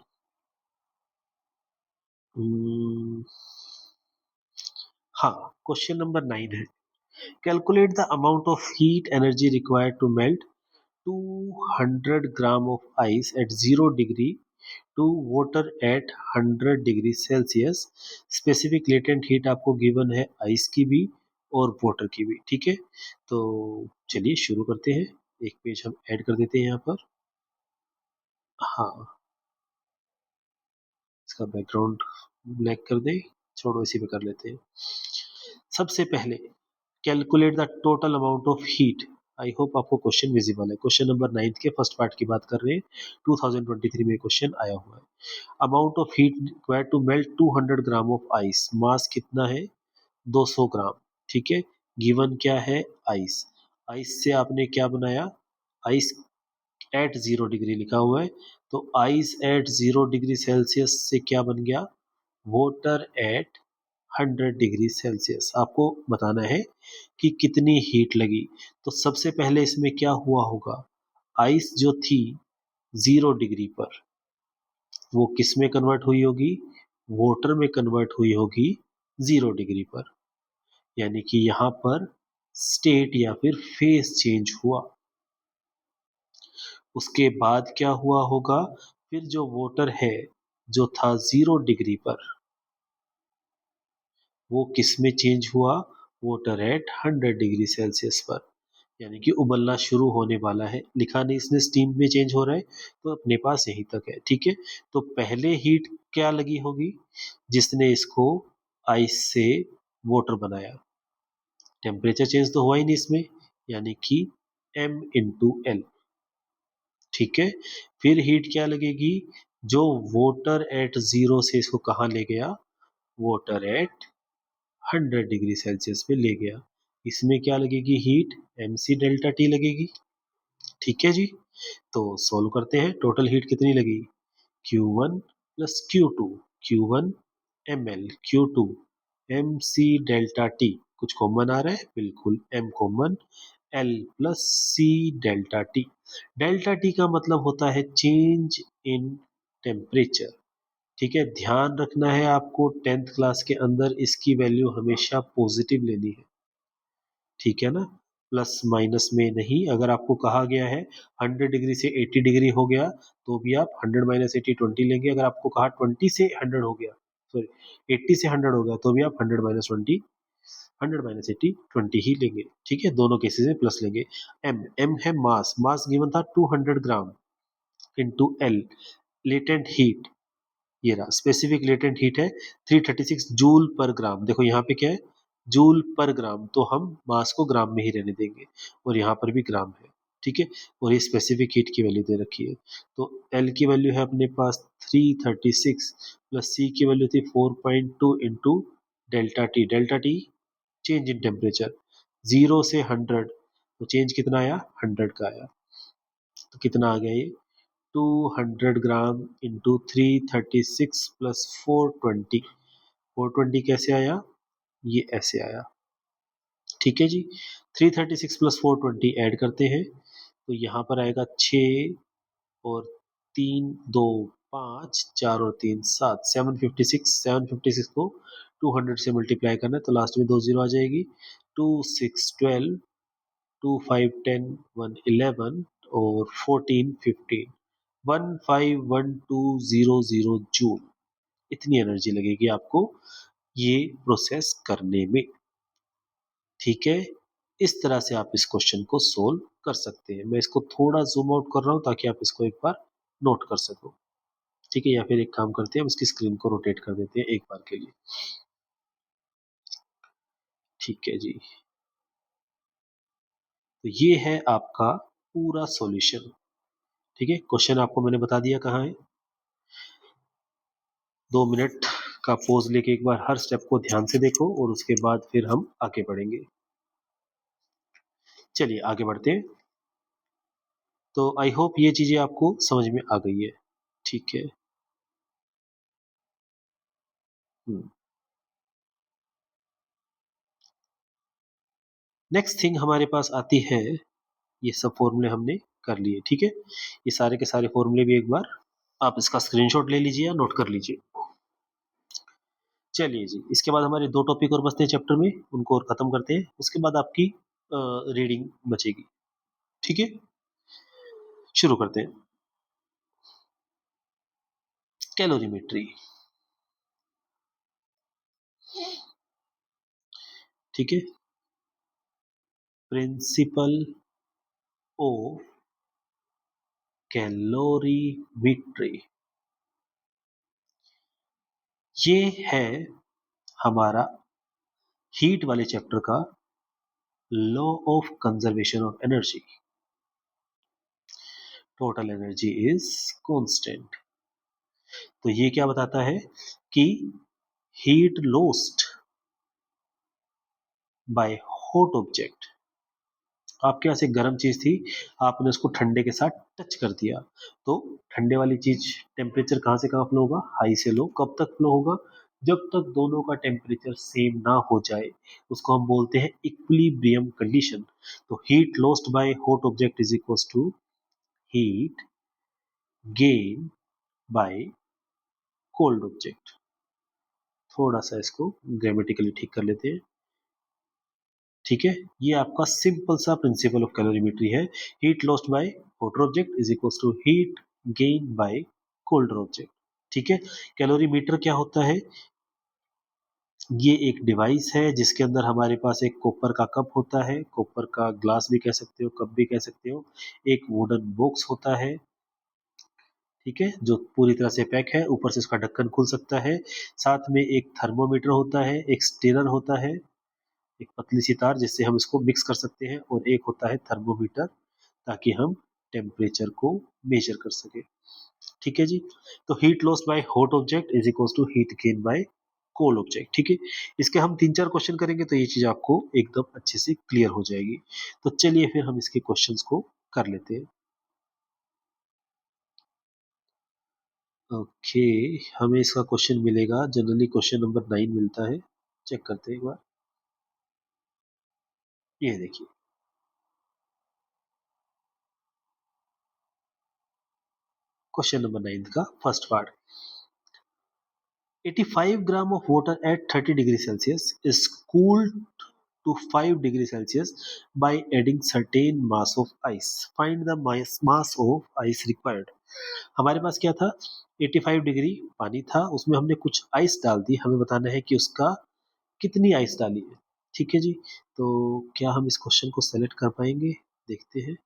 हाँ, क्वेश्चन नंबर 9 है, calculate the amount of heat energy required to melt 200 gram of ice at 0 degree to water at 100 degree Celsius. Specific latent heat आपको गिवन है आइस की भी और वाटर की भी। ठीक है, तो चलिए शुरू करते हैं। एक पेज हम ऐड कर देते हैं यहाँ पर। हाँ, इसका बैकग्राउंड ब्लैक कर दे, छोड़ो इसी पे कर लेते हैं। सबसे पहले calculate the total amount of heat. I hope आपको क्वेश्चन विजिबल है। क्वेश्चन नंबर 9 के फर्स्ट पार्ट की बात कर रहे हैं, 2023 में क्वेश्चन आया हुआ है। Amount of heat required to melt 200 gram of ice, mass कितना है, 200 ग्राम। ठीक है, गिवन क्या है, आइस। आइस से आपने क्या बनाया, आइस एट 0 डिग्री लिखा हुआ है, तो आइस एट 0 डिग्री सेल्सियस से क्या बन गया, वाटर एट 100 डिग्री सेल्सियस। आपको बताना है कि कितनी हीट लगी। तो सबसे पहले इसमें क्या हुआ होगा, आइस जो थी 0 डिग्री पर, वो किस में कन्वर्ट हुई होगी, वाटर में कन्वर्ट हुई होगी 0 डिग्री पर। यानी कि यहाँ पर स्टेट या फिर फेज चेंज हुआ। उसके बाद क्या हुआ होगा, फिर जो वाटर है जो था 0 डिग्री पर, वो किस में चेंज हुआ, वाटर एट 100 डिग्री सेल्सियस पर। यानी कि उबलना शुरू होने वाला है, लिखा नहीं इसने स्टीम में चेंज हो रहा है, तो अपने पास यहीं तक है। ठीक है, तो पहले हीट क्या लगी होगी, जिसने इसको आइस से वाटर बनाया, टेम्परेचर चेंज तो हुआ ही नहीं इसमें, यानी कि M × L। ठीक है, फिर हीट क्या लगेगी, जो वाटर एट 0 से इसको कहाँ ले गया, वाटर एट 100 डिग्री सेल्सियस पे ले गया। इसमें क्या लगेगी हीट, mc∆T लगेगी। ठीक है जी, तो सॉल्व करते हैं, टोटल हीट कितनी लगी, Q1 plus Q2, Q1 ml, Q2 mc∆T। कुछ कॉमन आ रहा है, बिल्कुल m common, L plus C delta T. Delta T का मतलब होता है चेंज इन टेम्परेचर। ठीक है, ध्यान रखना है आपको, 10th क्लास के अंदर इसकी वैल्यू हमेशा पॉजिटिव लेनी है। ठीक है ना, प्लस माइनस में नहीं। अगर आपको कहा गया है 100 डिग्री से 80 डिग्री हो गया तो भी आप 100 माइनस 80 20 लेंगे। अगर आपको कहा 20 से 100 हो गया, सॉरी 80 से 100 हो गया तो भी आप 100 माइनस 20, 100 माइनस 80 20 ही लेंगे। ठीक है, दोनों केसेस में प्लस लेंगे। एम, एम है मास, मास गिवन था 200 gram into L, latent heat, ये रहा स्पेसिफिक लेटेंट हीट है 336 जूल पर ग्राम। देखो यहाँ पे क्या है, जूल पर ग्राम, तो हम मास को ग्राम में ही रहने देंगे, और यहाँ पर भी ग्राम है। ठीक है, और ये स्पेसिफिक हीट की वैल्यू दे रखी है। तो एल की वैल्यू है अपने पास 336 प्लस सी की वैल्यू थी 4.2 into delta T. Delta T change in temperature, 0 से 100, तो चेंज कितना आया, 100 का आया। तो कितना आ गया ये, 200 ग्राम इंटू 336 प्लस 420। 420 कैसे आया, ये ऐसे आया। ठीक है जी, 336 प्लस 420 ऐड करते हैं तो यहाँ पर आएगा 6 और 3 2 5, 4 और 3 7, 756। 756 को 200 से मल्टीप्लाई करना है तो लास्ट में 2 जीरो आ जाएगी। 2 6 12, 2 5 10, 1 11 और 14 15, 151200 जूल, इतनी एनर्जी लगेगी आपको ये प्रोसेस करने में। ठीक है, इस तरह से आप इस क्वेश्चन को सोल्व कर सकते हैं। मैं इसको थोड़ा जूम आउट कर रहा हूं ताकि आप इसको एक बार नोट कर सको। ठीक है, या फिर एक काम करते हैं, हम इसकी स्क्रीन को रोटेट कर देते हैं एक बार के लिए। ठीक है जी, तो ये है आपका पूरा सॉल्यूशन। ठीक है, क्वेश्चन आपको मैंने बता दिया कहाँ है। 2 मिनट का पोज लेके एक बार हर स्टेप को ध्यान से देखो और उसके बाद फिर हम आगे बढ़ेंगे। चलिए आगे बढ़ते हैं। तो आई होप ये चीजें आपको समझ में आ गई है। ठीक है। नेक्स्ट थिंग हमारे पास आती है, ये सब फॉर्मूले हमने कर लिए। ठीक है, ये सारे के सारे फॉर्मूले भी एक बार आप इसका स्क्रीनशॉट ले लीजिए या नोट कर लीजिए। चलिए जी, इसके बाद हमारे 2 टॉपिक और बचते हैं चैप्टर में, उनको और खत्म करते हैं, उसके बाद आपकी रीडिंग बचेगी। ठीक है, शुरू करते हैं। कैलोरीमेट्री। ठीक है, प्रिंसिपल ऑफ कैलोरीमेट्री, ये है हमारा हीट वाले चैप्टर का law of conservation of energy. Total energy is constant. तो ये क्या बताता है कि heat lost by hot object, आपके पास एक गर्म चीज थी, आपने उसको ठंडे के साथ टच कर दिया, तो ठंडे वाली चीज टेम्परेचर कहां से कहां फ्लो होगा, हाई से लो। कब तक फ्लो होगा, जब तक दोनों का टेम्परेचर सेम ना हो जाए, उसको हम बोलते हैं इक्विलिब्रियम कंडीशन। तो heat lost by hot object is equal to heat gain by cold object. थोड़ा सा इसको ग्रामेटिकली ठीक कर लेते हैं। ठीक है, ये आपका सिंपल सा प्रिंसिपल ऑफ कैलोरीमेट्री है। Heat lost by hotter object is equal to heat gain by colder object. ठीक है, कैलोरीमीटर क्या होता है, ये एक डिवाइस है जिसके अंदर हमारे पास एक कॉपर का कप होता है, कॉपर का ग्लास भी कह सकते हो, कप भी कह सकते हो, एक वुडन बॉक्स होता है। ठीक है, जो पूरी तरह से पैक है, ऊपर से उसका ढक्कन खुल सकता है। साथ में एक थर्मोमीटर होता है, एक स्टेनर होता है, एक पतली सी तार जिससे हम इसको मिक्स कर सकते हैं, और एक होता है थर्मोमीटर ताकि हम टेम्परेचर को मेजर कर सके। ठीक है जी, तो heat lost by hot object is equal to heat gain by cold object. ठीक है, इसके हम 3 4 क्वेश्चन करेंगे तो ये चीज आपको एकदम अच्छे से क्लियर हो जाएगी। तो चलिए फिर हम इसके क्वेश्चंस को कर लेते हैं। ओके, हमें इसका क्वेश्चन मिलेगा, जनरली क्वेश्चन नंबर 9 मिलता है। चेक करते हैं एक बार। ये देखिए, क्वेश्चन नंबर 9 का first part, 85 gram of water at 30 degree Celsius is cooled to 5 degree Celsius by adding certain mass of ice. Find the mass of ice required. हमारे पास क्या था, 85 डिग्री पानी था, उसमें हमने कुछ आइस डाल दी, हमें बताना है कि उसका कितनी आइस डाली है। ठीक है जी, तो क्या हम इस क्वेश्चन को सेलेक्ट कर पाएंगे, देखते हैं।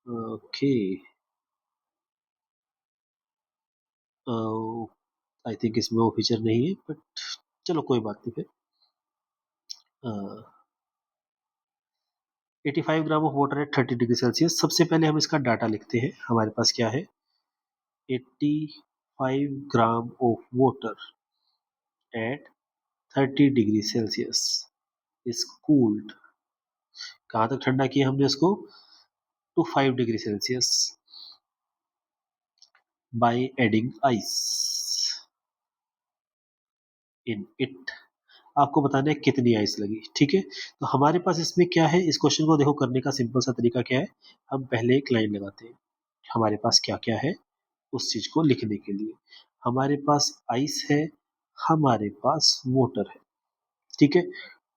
ओके, आई थिंक इसमें वो फीचर नहीं है, बट चलो कोई बात नहीं फिर। 85 gram of water at 30 degree Celsius, सबसे पहले हम इसका डाटा लिखते हैं। हमारे पास क्या है, 85 gram of water at 30 degree Celsius is cooled, कहाँ तक ठंडा किया हमने उसको, to 5 degree Celsius by adding ice in it. आपको बताना है कितनी आइस लगी। ठीक है, तो हमारे पास इसमें क्या है, इस क्वेश्चन को देखो करने का सिंपल सा तरीका क्या है, हम पहले एक लाइन लगाते हैं, हमारे पास क्या क्या है उस चीज को लिखने के लिए। हमारे पास आइस है, हमारे पास वाटर है। ठीक है,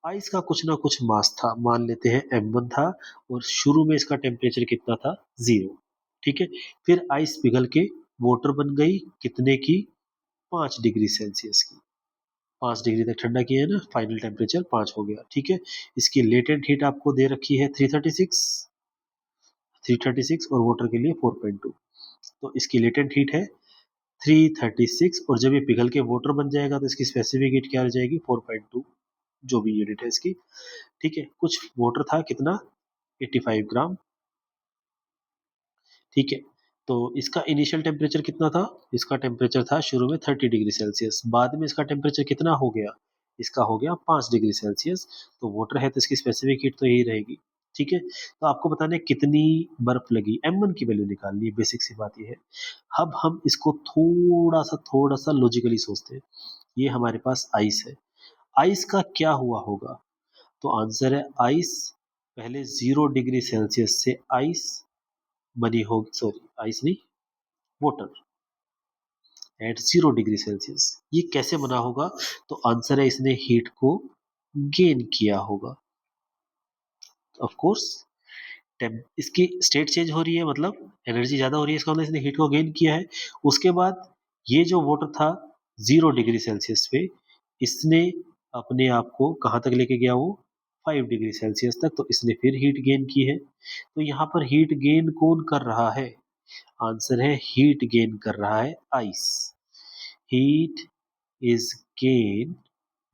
आइस का कुछ ना कुछ मास था, मान लेते हैं m1 था, और शुरू में इसका टेम्परेचर कितना था, 0। ठीक है, फिर आइस पिघल के वाटर बन गई, कितने की, 5 डिग्री सेल्सियस की। 5 डिग्री तक ठंडा किया है ना, फाइनल टेम्परेचर 5 हो गया। ठीक है, इसकी लेटेंट हीट आपको दे रखी है 336 और वाटर के लिए 4.2, तो इसकी लेटेंट हीट है 336, और जब ये पिघल के वाटर बन जाएगा तो इसकी स्पेसिफिक हीट क्या आ जाएगी, 4.2, जो भी यूनिट है इसकी। ठीक है, कुछ वाटर था कितना, 85 ग्राम। ठीक है, तो इसका इनिशियल टेम्परेचर कितना था, इसका टेम्परेचर था शुरू में 30 डिग्री सेल्सियस, बाद में इसका टेम्परेचर कितना हो गया, इसका हो गया 5 डिग्री सेल्सियस। तो वाटर है तो इसकी स्पेसिफिक हीट तो यही रहेगी। ठीक है, तो आपको बताना है कितनी बर्फ लगी, m1 की वैल्यू निकालनी है, बेसिक सी बात ये है। अब हम इसको थोड़ा सा लॉजिकली सोचते हैं। ये हमारे पास आइस है, आइस का क्या हुआ होगा, तो आंसर है आइस, पहले 0 डिग्री सेल्सियस से आइस बनी होगी, सॉरी आइस नहीं, वाटर एट 0 डिग्री सेल्सियस। ये कैसे बना होगा, तो आंसर है इसने हीट को गेन किया होगा। ऑफ कोर्स, इसकी स्टेट चेंज हो रही है, मतलब एनर्जी ज्यादा हो रही है, इसका मतलब इसने हीट को गेन किया है। उसके बाद ये जो वाटर था 0 डिग्री सेल्सियस पे, इसने अपने आप को कहाँ तक लेके गया, वो 5 डिग्री सेल्सियस तक, तो इसने फिर हीट गेन की है। तो यहाँ पर हीट गेन कौन कर रहा है, आंसर है हीट गेन कर रहा है ice. Heat is gain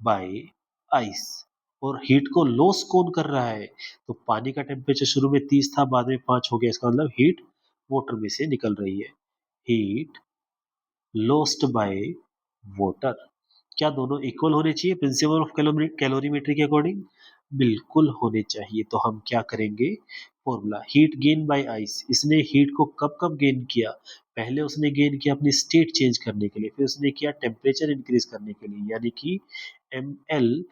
by ice. और हीट को लॉस कौन कर रहा है, तो पानी का टेम्परेचर शुरू में 30 था, बाद में 5 हो गया, इसका मतलब हीट वाटर में से निकल रही है। Heat lost by water. क्या दोनों इक्वल होने चाहिए प्रिंसिपल ऑफ कैलोरीमेट्री के अकॉर्डिंग, बिल्कुल होने चाहिए। तो हम क्या करेंगे, formula heat gain by ice, इसने हीट को कब कब गेन किया, पहले उसने गेन किया अपनी स्टेट चेंज करने के लिए, फिर उसने किया टेम्परेचर इंक्रीज करने के लिए, यानी कि ml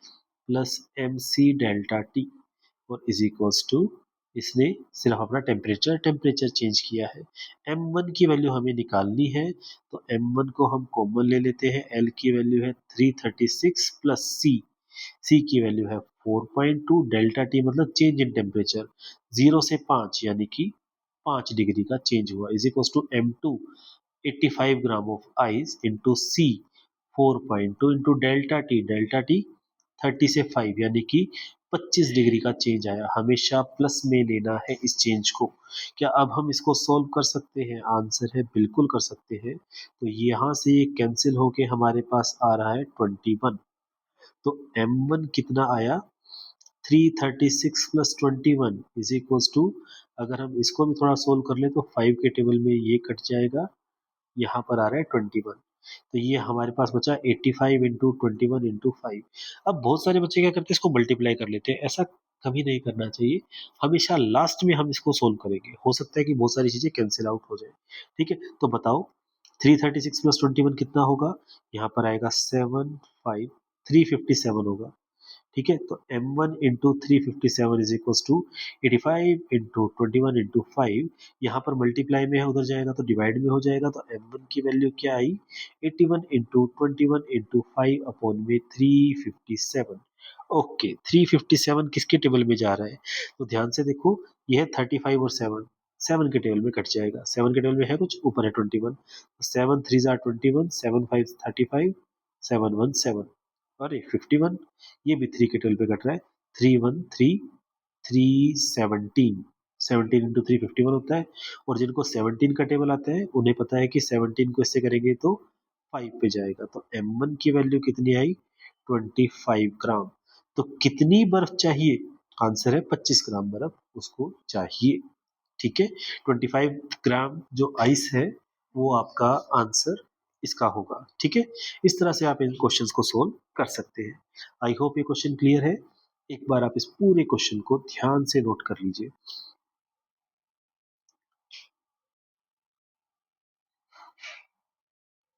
plus mc delta T, और इज इक्वल्स टू, इसने सिर्फ अपना टेम्परेचर चेंज किया है। m1 की वैल्यू हमें निकालनी है, तो m1 को हम कॉमन ले लेते हैं, l की वैल्यू है 336 प्लस c की वैल्यू है 4.2, डेल्टा टी मतलब चेंज इन टेम्परेचर, 0 से 5 यानी कि 5 डिग्री का चेंज हुआ, is equals to m2 85 gram of ice into c 4.2 into delta T 30 से 5 यानी कि 25 डिग्री का चेंज आया। हमेशा प्लस में लेना है इस चेंज को। क्या अब हम इसको सॉल्व कर सकते हैं, आंसर है बिल्कुल कर सकते हैं। तो यहाँ से ये कैंसिल होके हमारे पास आ रहा है 21। तो m1 कितना आया, 336 प्लस 21 इज इक्वल्स टू, अगर हम इसको भी थोड़ा सोल्व कर ले तो 5 के टेबल में ये कट जाएगा, यहाँ पर आ रहा है 21। तो ये हमारे पास बचा 85 इंटू 21 इंटू 5। अब बहुत सारे बच्चे क्या करते हैं, इसको मल्टीप्लाई कर लेते हैं, ऐसा कभी नहीं करना चाहिए। हमेशा लास्ट में हम इसको सोल्व करेंगे, हो सकता है कि बहुत सारी चीजें कैंसिल आउट हो जाए। ठीक है, तो बताओ 336 प्लस 21 कितना होगा, यहाँ पर आएगा 7 5 357 होगा। ठीक है, तो m1 into 357 is equal to 85 into 21 into 5, यहाँ पर मल्टीप्लाई में है, उधर जाएगा तो डिवाइड में हो जाएगा, तो m1 की वैल्यू क्या आई, 81 इंटू 21 इंटू 5 अपॉन में 357। ओके, 357 किसके टेबल में जा रहा है, तो ध्यान से देखो, यह 35 और 7 7 के टेबल में कट जाएगा, 7 के टेबल में है कुछ, ऊपर है 21, 7 3 जार 21, 7 5 35, 7 1 7, अरे 51, ये भी 3 के टेबल पे कट रहा है, 3 1 3 3 17, 17 इंटू 3 51 होता है, और जिनको 17 का टेबल आता है उन्हें पता है कि 17 को इससे करेंगे तो 5 पे जाएगा, तो m1 की वैल्यू कितनी आई, 25 ग्राम। तो कितनी बर्फ चाहिए, आंसर है 25 ग्राम बर्फ उसको चाहिए। ठीक है, 25 ग्राम जो आइस है वो आपका आंसर इसका होगा। ठीक है, इस तरह से आप इन क्वेश्चंस को सोल्व कर सकते हैं। आई होप ये क्वेश्चन क्लियर है। एक बार आप इस पूरे क्वेश्चन को ध्यान से नोट कर लीजिए।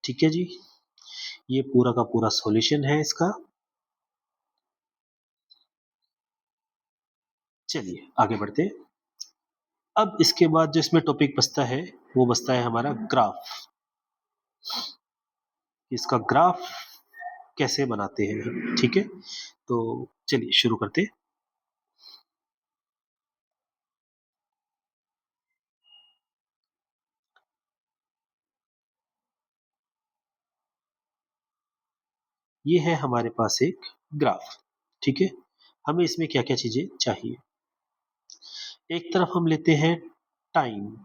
ठीक है जी, ये पूरा का पूरा सॉल्यूशन है इसका। चलिए आगे बढ़ते हैं। अब इसके बाद जो इसमें टॉपिक बचता है वो बचता है हमारा ग्राफ। इसका ग्राफ कैसे बनाते हैं, ठीक है, तो चलिए शुरू करते हैं। ये है हमारे पास एक ग्राफ। ठीक है, हमें इसमें क्या क्या चीजें चाहिए। एक तरफ हम लेते हैं टाइम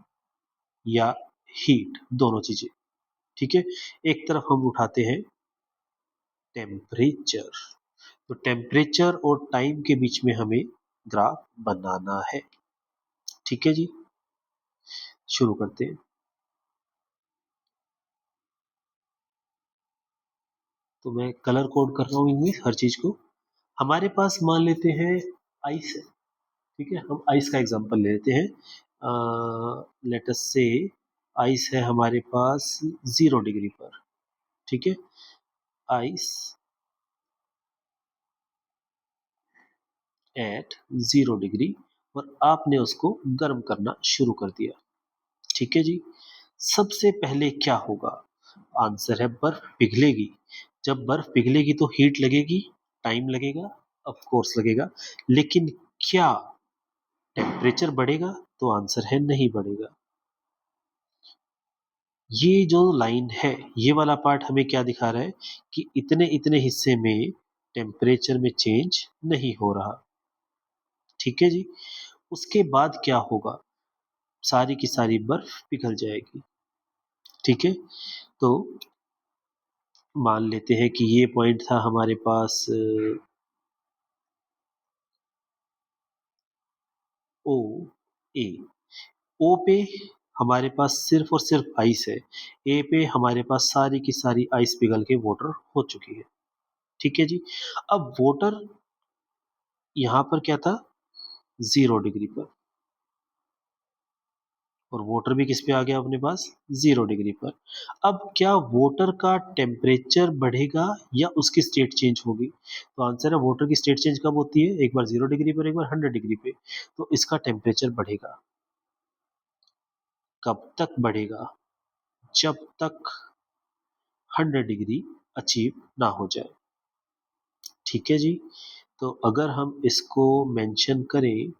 या हीट, दोनों चीजें। ठीक है, एक तरफ हम उठाते हैं टेम्परेचर, तो टेम्परेचर और टाइम के बीच में हमें ग्राफ बनाना है। ठीक है जी, शुरू करते हैं। तो मैं कलर कोड कर रहा हूँ इनमें हर चीज को। हमारे पास मान लेते हैं आइस है। ठीक है, हम आइस का एग्जांपल ले लेते हैं। लेट अस से आइस है हमारे पास 0 डिग्री पर। ठीक है, आइस एट 0 डिग्री, और आपने उसको गर्म करना शुरू कर दिया। ठीक है जी, सबसे पहले क्या होगा, आंसर है बर्फ पिघलेगी। जब बर्फ पिघलेगी तो हीट लगेगी, टाइम लगेगा, ऑफ कोर्स लगेगा, लेकिन क्या टेम्परेचर बढ़ेगा, तो आंसर है नहीं बढ़ेगा। ये जो लाइन है, ये वाला पार्ट हमें क्या दिखा रहा है कि इतने इतने हिस्से में टेम्परेचर में चेंज नहीं हो रहा। ठीक है जी, उसके बाद क्या होगा, सारी की सारी बर्फ पिघल जाएगी। ठीक है, तो मान लेते हैं कि ये पॉइंट था हमारे पास ओ ए। ओ पे हमारे पास सिर्फ और सिर्फ आइस है, ए पे हमारे पास सारी की सारी आइस पिघल के वाटर हो चुकी है। ठीक है जी, अब वाटर यहाँ पर क्या था, 0 डिग्री पर, और वाटर भी किस पे आ गया अपने पास, 0 डिग्री पर। अब क्या वाटर का टेम्परेचर बढ़ेगा या उसकी स्टेट चेंज होगी, तो आंसर है वाटर की स्टेट चेंज कब होती है, एक बार 0 डिग्री पर, एक बार 100 डिग्री पे, तो इसका टेम्परेचर बढ़ेगा। कब तक बढ़ेगा, जब तक 100 डिग्री अचीव ना हो जाए। ठीक है जी, तो अगर हम इसको मेंशन करें,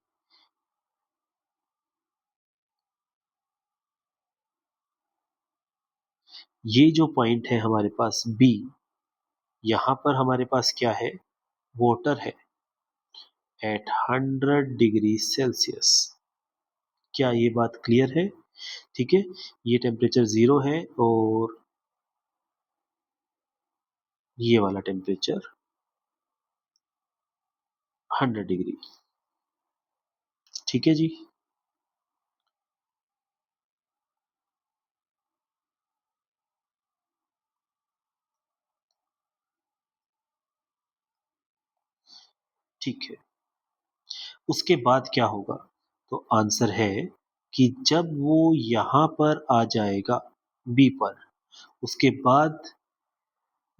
ये जो पॉइंट है हमारे पास बी, यहाँ पर हमारे पास क्या है, वाटर है एट 100 डिग्री सेल्सियस। क्या ये बात क्लियर है, ठीक है, ये टेम्परेचर 0 है और ये वाला टेम्परेचर 100 डिग्री। ठीक है जी, ठीक है, उसके बाद क्या होगा, तो आंसर है कि जब वो यहाँ पर आ जाएगा बी पर, उसके बाद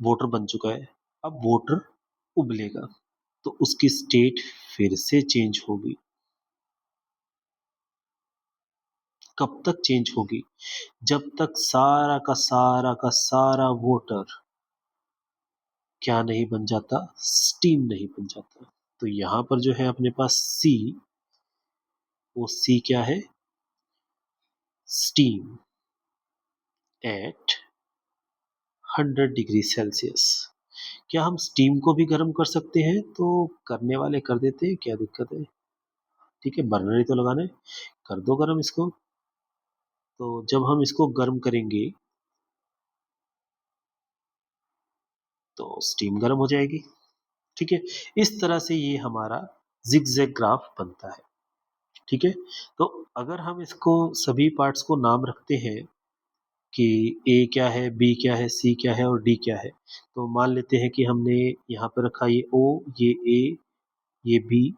वाटर बन चुका है, अब वाटर उबलेगा। तो उसकी स्टेट फिर से चेंज होगी। कब तक चेंज होगी? जब तक सारा वाटर क्या नहीं बन जाता? स्टीम नहीं बन जाता। तो यहां पर जो है अपने पास सी, वो सी क्या है? Steam eight 100 degree Celsius. क्या हम स्टीम को भी गर्म कर सकते हैं? तो करने वाले कर देते हैं, क्या दिक्कत है? ठीक है, बर्नर ही तो लगाना है, कर दो गर्म इसको। तो जब हम इसको गर्म करेंगे तो स्टीम गर्म हो जाएगी। ठीक है, इस तरह से ये हमारा जिगजैग ग्राफ बनता है। ठीक है, तो अगर हम इसको सभी पार्ट्स को नाम रखते हैं कि ए क्या है, बी क्या है, सी क्या है और डी क्या है, तो मान लेते हैं कि हमने यहाँ पर रखा ये ओ, ये ए, ये बी,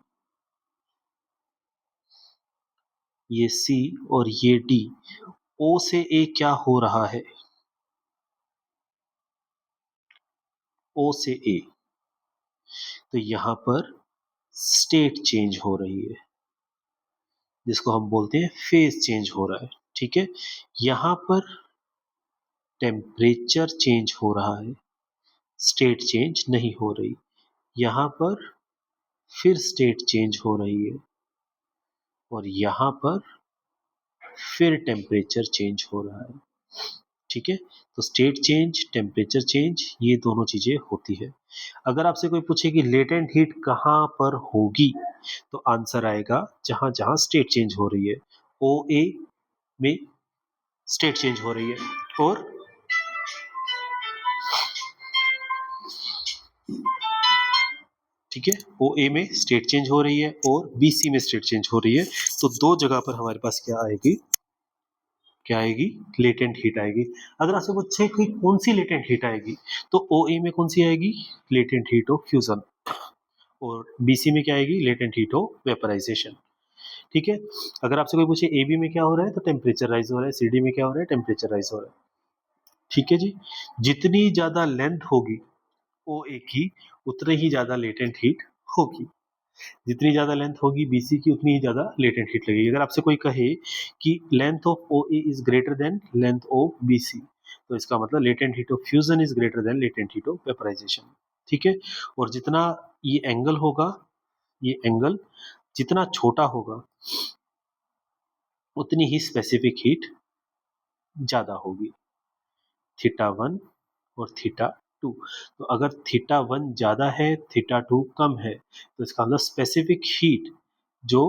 ये सी और ये डी। ओ से ए क्या हो रहा है? ओ से ए, तो यहां पर स्टेट चेंज हो रही है, जिसको हम बोलते हैं फेज चेंज हो रहा है। ठीक है, यहां पर टेम्परेचर चेंज हो रहा है, स्टेट चेंज नहीं हो रही। यहां पर फिर स्टेट चेंज हो रही है और यहां पर फिर टेम्परेचर चेंज हो रहा है। ठीक है, तो स्टेट चेंज, टेम्परेचर चेंज, ये दोनों चीजें होती है। अगर आपसे कोई पूछे कि लेटेंट हीट कहां पर होगी, तो आंसर आएगा जहां जहां स्टेट चेंज हो रही है। ओ ए में स्टेट चेंज हो रही है और ठीक है, ओ ए में स्टेट चेंज हो रही है और बी सी में स्टेट चेंज हो रही है। तो दो जगह पर हमारे पास क्या आएगी? क्या आएगी? लेटेंट हीट आएगी। अगर आपसे पूछे कि कौन सी लेटेंट हीट आएगी, तो ओ ए में कौन सी आएगी? Latent heat of fusion. और बी सी में क्या आएगी? Latent heat of vaporisation. ठीक है, अगर आपसे कोई पूछे ए बी में क्या हो रहा है, तो टेम्परेचर राइज हो रहा है। सी डी में क्या हो रहा है? टेम्परेचर राइज हो रहा है। ठीक है जी, जितनी ज्यादा लेंथ होगी ओ ए की, उतनी ही ज्यादा लेटेंट हीट होगी। जितनी ज्यादा लेंथ होगी बीसी की, उतनी ही ज्यादा लेटेंट हीट लगेगी। अगर आपसे कोई कहे कि length of O A is greater than length of BC, तो इसका मतलब latent heat of fusion is greater than latent heat of vaporisation. ठीक है, और जितना ये एंगल होगा, ये एंगल जितना छोटा होगा, उतनी ही स्पेसिफिक हीट ज्यादा होगी। थीटा वन और थीटा टू। तो अगर थीटा वन ज्यादा है, थीटा टू कम है, तो इसका मतलब स्पेसिफिक हीट जो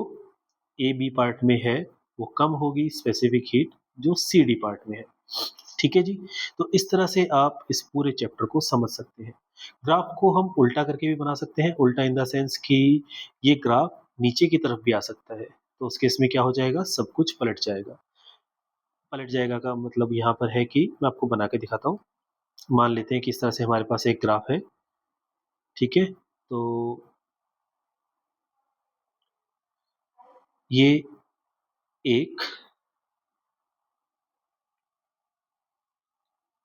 ए बी पार्ट में है वो कम होगी, स्पेसिफिक हीट जो सी डी पार्ट में है। ठीक है जी, तो इस तरह से आप इस पूरे चैप्टर को समझ सकते हैं। ग्राफ को हम उल्टा करके भी बना सकते हैं। उल्टा इन द सेंस कि ये ग्राफ नीचे की तरफ भी आ सकता है, तो उस केस में क्या हो जाएगा? सब कुछ पलट जाएगा। पलट जाएगा का मतलब यहाँ पर है कि मैं आपको बना के दिखाता हूँ। मान लेते हैं कि इस तरह से हमारे पास एक ग्राफ है। ठीक है, तो ये एक,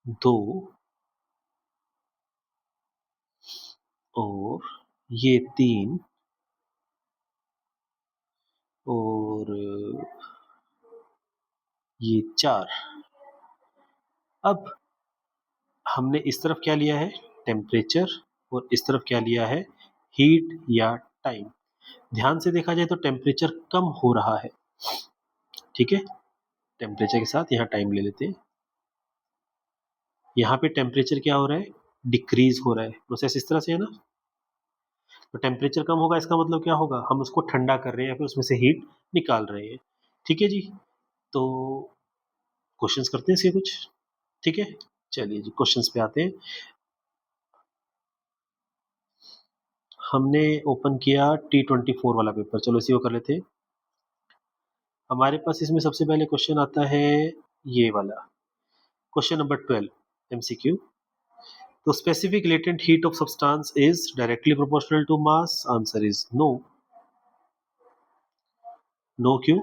दो और ये तीन और ये चार। अब हमने इस तरफ क्या लिया है? टेम्परेचर। और इस तरफ क्या लिया है? हीट या टाइम। ध्यान से देखा जाए तो टेम्परेचर कम हो रहा है। ठीक है, टेम्परेचर के साथ यहाँ टाइम ले लेते हैं। यहाँ पे टेम्परेचर क्या हो रहा है? डिक्रीज हो रहा है। प्रोसेस इस तरह से है ना। तो टेम्परेचर कम होगा, इसका मतलब क्या होगा? हम उसको ठंडा कर रहे हैं या फिर उसमें से हीट निकाल रहे हैं। ठीक है जी, तो क्वेश्चंस करते हैं इसके कुछ। ठीक है, चलिए जी क्वेश्चंस पे आते हैं। हमने ओपन किया T24 वाला पेपर, चलो इसी को कर लेते हैं। हमारे पास इसमें सबसे पहले क्वेश्चन आता है ये वाला, क्वेश्चन नंबर 12 एमसीक्यू। तो specific latent heat of substance is directly proportional to mass. Answer is no. No क्यों?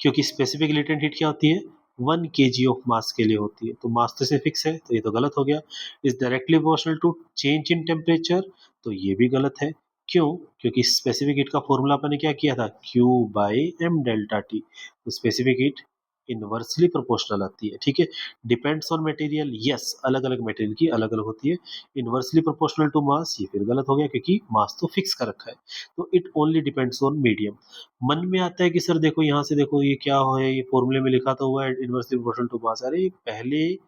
क्योंकि स्पेसिफिक लेटेंट हीट क्या होती है? 1 kg ऑफ मास के लिए होती है, तो मास तो इसमें फिक्स है, तो ये तो गलत हो गया। Is directly proportional to change in temperature, तो ये भी गलत है। क्यों? क्योंकि स्पेसिफिक हीट का फॉर्मूला अपन ने क्या किया था, Q by M delta T. तो स्पेसिफिक हीट इनवर्सली प्रोपोर्शनल आती है, ठीक है। डिपेंड्स ऑन मटेरियल, यस, अलग अलग मटेरियल की अलग अलग होती है। इनवर्सली प्रोपोर्शनल टू मास, ये फिर गलत हो गया क्योंकि मास तो फिक्स कर रखा है। तो it only depends on medium. मन में आता है कि सर देखो यहाँ से देखो ये क्या है, ये फॉर्मूले में लिखा तो हुआ है इनवर्सली प्रोपोर्शनल टू मास। अरे पहले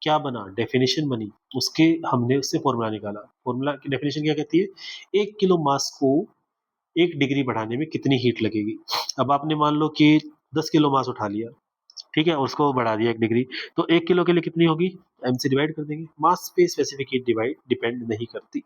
क्या बना, डेफिनेशन बनी, उसके हमने उससे फॉर्मूला निकाला। फॉर्मूला की डेफिनेशन क्या कहती है, 1 किलो मास को 1 डिग्री बढ़ाने में कितनी हीट लगेगी। अब आपने मान लो कि 10 किलो मास उठा लिया, ठीक है, उसको बढ़ा दिया 1 डिग्री, तो 1 किलो के लिए कितनी होगी, एम से डिवाइड कर देंगे। मास पे स्पेसिफिक हीट डिपेंड नहीं करती।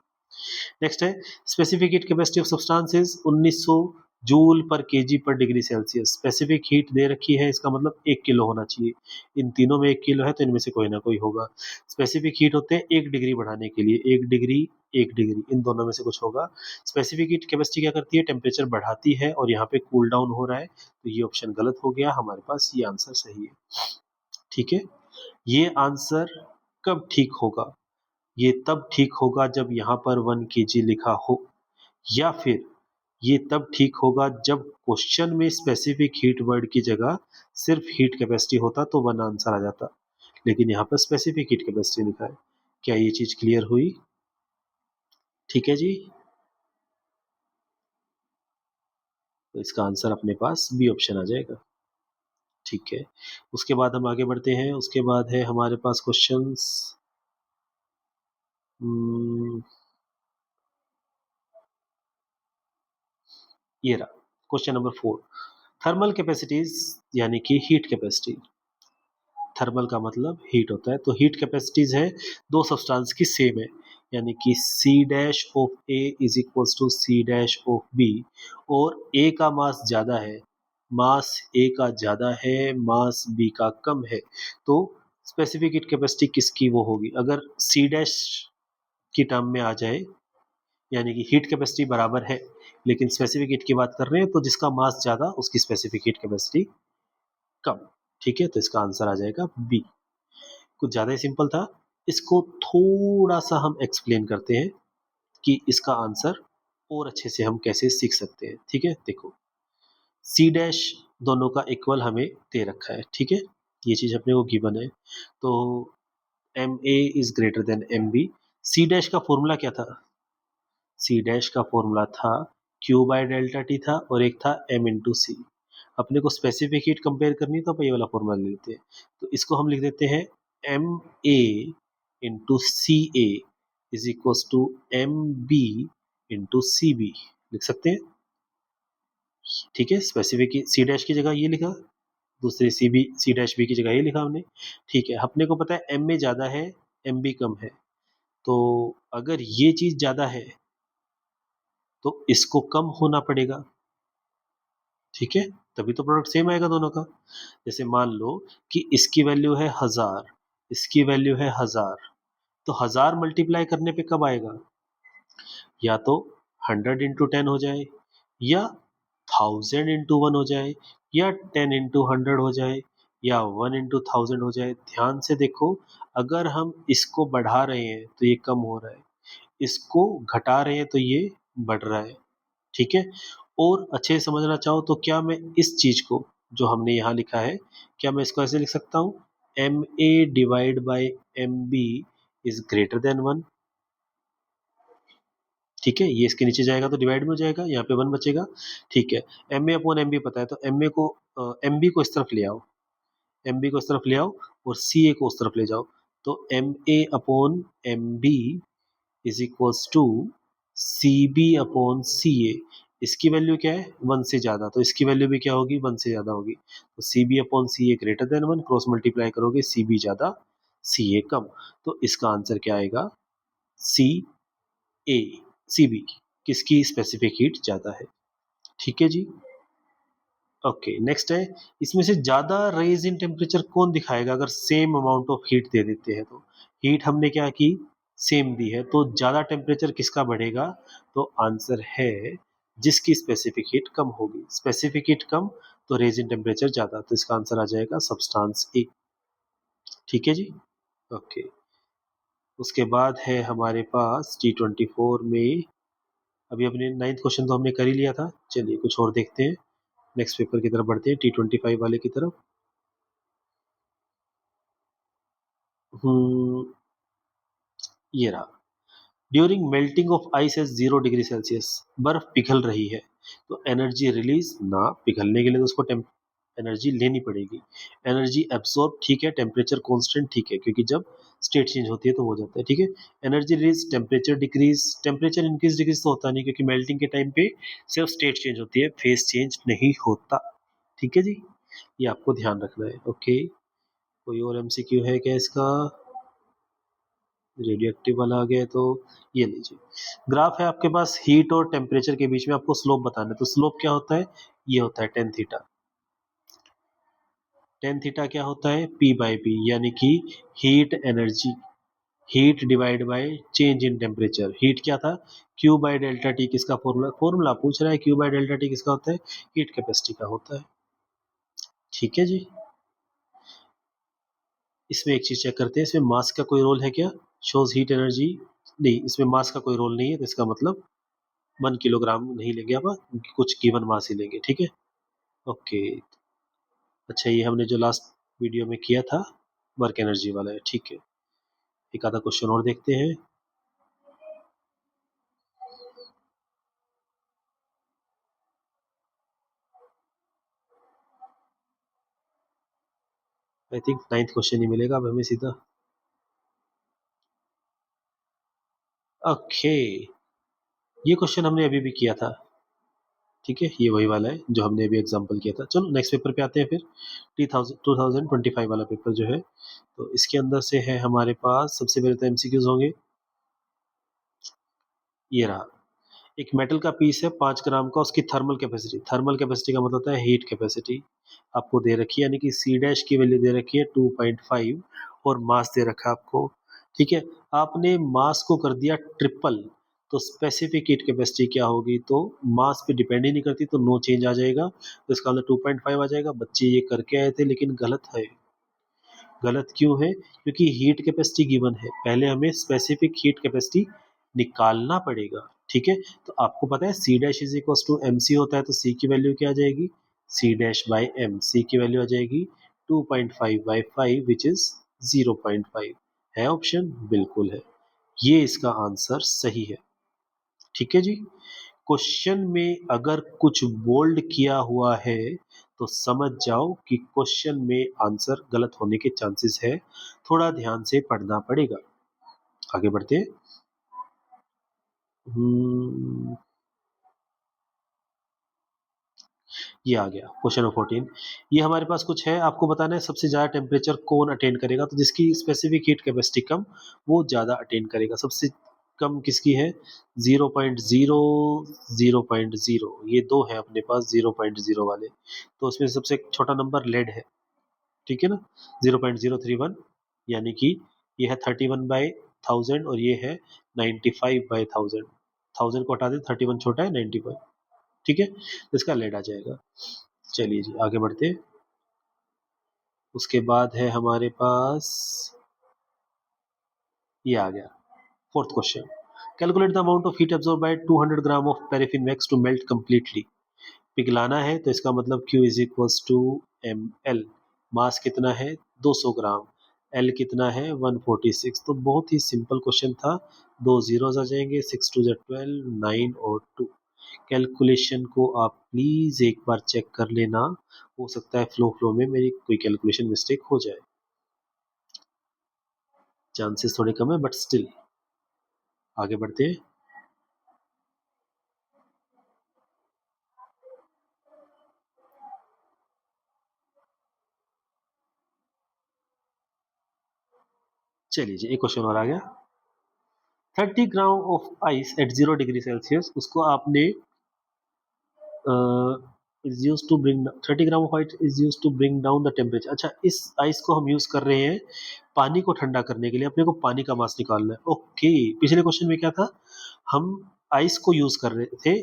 नेक्स्ट है specific heat capacity of substance is 1900 joule पर केजी पर डिग्री सेल्सियस। स्पेसिफिक हीट दे रखी है, इसका मतलब 1 किलो होना चाहिए। इन तीनों में 1 किलो है तो इनमें से कोई ना कोई होगा। स्पेसिफिक हीट होते हैं 1 डिग्री बढ़ाने के लिए, 1 डिग्री 1 डिग्री, इन दोनों में से कुछ होगा। स्पेसिफिक हीट कैपेसिटी क्या करती है, टेम्परेचर बढ़ाती है, और यहाँ पे कूल डाउन हो रहा है, तो ये ऑप्शन गलत हो गया, हमारे पास ये आंसर सही है। ठीक है, ये आंसर कब ठीक होगा, ये तब ठीक होगा जब यहाँ पर 1 kg लिखा हो, या फिर ये तब ठीक होगा जब क्वेश्चन में स्पेसिफिक हीट वर्ड की जगह सिर्फ हीट कैपेसिटी होता तो वन आंसर आ जाता, लेकिन यहाँ पर स्पेसिफिक हीट कैपेसिटी लिखा है। क्या ये चीज क्लियर हुई? ठीक है जी, तो इसका आंसर अपने पास बी ऑप्शन आ जाएगा। ठीक है, उसके बाद हम आगे बढ़ते हैं। उसके बाद है हमारे पास क्वेश्चंस, ये रहा क्वेश्चन नंबर 4। थर्मल कैपेसिटीज यानी कि हीट कैपेसिटी। थर्मल का मतलब हीट होता है, तो हीट कैपेसिटीज है दो सब्सटेंस की सेम है, यानी कि C dash of A is equals to C dash of B, और ए का मास ज्यादा है, मास ए का ज्यादा है, मास बी का कम है, तो स्पेसिफिक हीट कैपेसिटी किसकी वो होगी। अगर सी डैश की टर्म में आ जाए, यानी कि हीट कैपेसिटी बराबर है लेकिन स्पेसिफिक हीट की बात कर रहे हैं, तो जिसका मास ज्यादा उसकी स्पेसिफिक हीट कैपेसिटी कम। ठीक है, तो इसका आंसर आ जाएगा बी। कुछ ज़्यादा ही सिंपल था। इसको थोड़ा सा हम एक्सप्लेन करते हैं कि इसका आंसर और अच्छे से हम कैसे सीख सकते हैं। ठीक है, देखो, सी डैश दोनों का इक्वल हमें दे रखा है, ठीक है, ये चीज अपने को गिवन है। तो M A is greater than M B. C dash का फॉर्मूला क्या था, सी डैश का फॉर्मूला था क्यू बाय डेल्टा टी था, और एक था एम इंटू सी। अपने को स्पेसिफिक हीट कंपेयर करनी है तो अपन ये वाला फॉर्मूला ले लेते हैं। तो इसको हम लिख देते हैं M A into C A is equal to M B into C B, लिख सकते हैं। ठीक है, स्पेसिफिक सी डैश की जगह ये लिखा, दूसरे सी डैश बी की जगह ये लिखा हमने। ठीक है, अपने को पता है एम में ज्यादा है, एम बी कम है, तो अगर ये चीज ज्यादा है तो इसको कम होना पड़ेगा। ठीक है, तभी तो प्रोडक्ट सेम आएगा दोनों का। जैसे मान लो कि इसकी वैल्यू है 1000, इसकी वैल्यू है 1000, तो 1000 मल्टीप्लाई करने पे कब आएगा, या तो 100 into 10 हो जाए, या 1000 into 1 हो जाए, या 10 into 100 हो जाए, या 1 into 1000 हो जाए। ध्यान से देखो, अगर हम इसको बढ़ा रहे हैं तो ये कम हो रहा है, इसको घटा रहे हैं तो ये बढ़ रहा है। ठीक है, और अच्छे से समझना चाहो तो क्या मैं इस चीज को जो हमने यहाँ लिखा है, क्या मैं इसको ऐसे लिख सकता हूँ, M A divide by M B is greater than 1। ठीक है, ये इसके नीचे जाएगा तो डिवाइड में हो जाएगा, यहाँ पे 1 बचेगा। ठीक है, M A upon M B पता है, तो एम ए को एम बी को इस तरफ ले आओ, एम बी को इस तरफ ले आओ, और सी ए को उस तरफ ले जाओ, तो M A upon M B is equals to C B upon C A. इसकी वैल्यू क्या है, 1 से ज्यादा, तो इसकी वैल्यू भी क्या होगी, 1 से ज्यादा होगी, तो सी बी अपॉन सी ए ग्रेटर देन 1, क्रॉस मल्टीप्लाई करोगे सी बी ज्यादा सी ए कम, तो इसका आंसर क्या आएगा, सी ए, सी बी, किसकी स्पेसिफिक हीट ज्यादा है। ठीक है जी, ओके, नेक्स्ट है, इसमें से ज्यादा रेज इन टेम्परेचर कौन दिखाएगा अगर सेम अमाउंट ऑफ हीट दे देते हैं तो। हीट हमने क्या की, सेम दी है, तो ज्यादा टेम्परेचर किसका बढ़ेगा, तो आंसर है जिसकी स्पेसिफिक हीट कम होगी। स्पेसिफिक हीट कम तो रेज इन टेम्परेचर ज्यादा, तो इसका आंसर आ जाएगा सब्सटेंस ए। ठीक है जी, ओके, उसके बाद है हमारे पास T24 में अभी अपने 9th क्वेश्चन तो हमने कर ही लिया था। चलिए कुछ और देखते हैं, नेक्स्ट पेपर की तरफ बढ़ते हैं, T25 वाले की तरफ। ये रहा। During melting of ice at 0 degree Celsius, बर्फ पिघल रही है, तो एनर्जी रिलीज ना, पिघलने के लिए तो उसको एनर्जी लेनी पड़ेगी। एनर्जी एब्सॉर्ब, ठीक है, टेम्परेचर कांस्टेंट, ठीक है, क्योंकि जब स्टेट चेंज होती है तो हो जाता है, ठीक है। Energy release, temperature decrease, temperature increase decrease तो होता नहीं, क्योंकि मेल्टिंग के टाइम पे सिर्फ स्टेट चेंज होती है, फेस चेंज नहीं होता, ठीक है जी। ये आपको ध्यान रखना है, ओके। कोई और एमसीक्यू है क्या इसका? रेडियो एक्टिव वाला आ गया है, तो ये लीजिए। ग्राफ है आपके पास, हीट और टेम्परेचर के बीच में आपको स्लोप बताना है, तो स्लोप क्या होता है? ये होता है टेन थीटा। टेन थीटा क्या होता है? पी बाई पी, यानी कि heat energy, heat divide by change in temperature. Heat क्या था? Q by delta T. किसका फॉर्मूला फॉर्मूला पूछ रहा है? क्यू बाय डेल्टा टी किसका होता है? हीट कैपेसिटी का होता है, ठीक है जी। इसमें एक चीज चेक करते हैं, इसमें मास का कोई रोल है क्या? शोज हीट एनर्जी, नहीं, इसमें मास का कोई रोल नहीं है, तो इसका मतलब 1 किलोग्राम नहीं लेंगे आप, कुछ गिवन मास ही लेंगे, ठीक है, ओके। अच्छा, ये हमने जो लास्ट वीडियो में किया था वर्क एनर्जी वाला है, ठीक है। एक आधा क्वेश्चन और देखते हैं। आई थिंक 9th क्वेश्चन ही मिलेगा अब हमें सीधा, ओके। ये क्वेश्चन हमने अभी भी किया था, ठीक है, ये वही वाला है जो हमने अभी एग्जांपल किया था। चलो नेक्स्ट पेपर पे आते हैं फिर। 2025 वाला पेपर जो है, तो इसके अंदर से है हमारे पास, सबसे पहले तो एमसीक्यूज होंगे। ये रहा, एक मेटल का पीस है 5 ग्राम का, उसकी थर्मल कैपेसिटी, थर्मल कैपेसिटी का मतलब होता है हीट कैपेसिटी, आपको दे रखी है, यानी कि सी डैश की वैल्यू दे रखी है 2.5, और मास दे रखा है आपको, ठीक है। आपने मास को कर दिया ट्रिपल, तो स्पेसिफिक हीट कैपेसिटी क्या होगी? तो मास पे डिपेंड ही नहीं करती, तो नो चेंज आ जाएगा, तो इसका मतलब 2.5 आ जाएगा। बच्चे ये करके आए थे, लेकिन गलत है। गलत क्यों है? क्योंकि हीट कैपेसिटी गिवन है, पहले हमें स्पेसिफिक हीट कैपेसिटी निकालना पड़ेगा, ठीक है। तो आपको पता है C dash is equal to M C होता है, तो सी की वैल्यू क्या आ जाएगी? C dash by M, C की वैल्यू आ जाएगी 2.5 बाई 5 विच इज 0.5। है ऑप्शन? बिल्कुल है, ये इसका आंसर सही है, ठीक है जी। क्वेश्चन में अगर कुछ बोल्ड किया हुआ है तो समझ जाओ कि क्वेश्चन में आंसर गलत होने के चांसेस है, थोड़ा ध्यान से पढ़ना पड़ेगा। आगे बढ़ते हैं। हम्म, ये आ गया क्वेश्चन नंबर 14। ये हमारे पास कुछ है, आपको बताना है सबसे ज्यादा टेम्परेचर कौन अटेन करेगा, तो जिसकी स्पेसिफिक हीट कैपेसिटी कम, वो ज्यादा अटेन करेगा। सबसे कम किसकी है? 0.0, 0.0, ये दो है अपने पास 0.0 वाले, तो उसमें सबसे छोटा नंबर लेड है, ठीक है ना, 0.031, यानी कि ये है 31/1000, और ये है 95/1000। 1000 को हटा दे, 31 छोटा है, 95, ठीक है, तो इसका लेड आ जाएगा। चलिए जी आगे बढ़ते हैं। उसके बाद है हमारे पास, ये आ गया fourth question. Calculate the amount of heat absorb by 200 gram of paraffin wax to melt completely. पिघलाना है, तो इसका मतलब Q is equals to M L. Mass कितना है? 200 ग्राम। एल कितना है? 146। तो बहुत ही सिंपल क्वेश्चन था, दो जीरोज आ जाएंगे, 6 2 12, 9 और 2। कैलकुलेशन को आप प्लीज एक बार चेक कर लेना, हो सकता है फ्लो फ्लो में मेरी कोई कैलकुलेशन मिस्टेक हो जाए, चांसेस थोड़े कम है, बट स्टिल आगे बढ़ते हैं। चलिए जी एक क्वेश्चन और आ गया। 30 gram of ice at 0 degree Celsius, उसको आपने is use to bring, 30 gram of ice is use to bring down the temperature. अच्छा, इस आइस को हम यूज कर रहे हैं पानी को ठंडा करने के लिए, अपने को पानी का मास निकालना है, ओके। पिछले क्वेश्चन में क्या था? हम आइस को यूज कर रहे थे,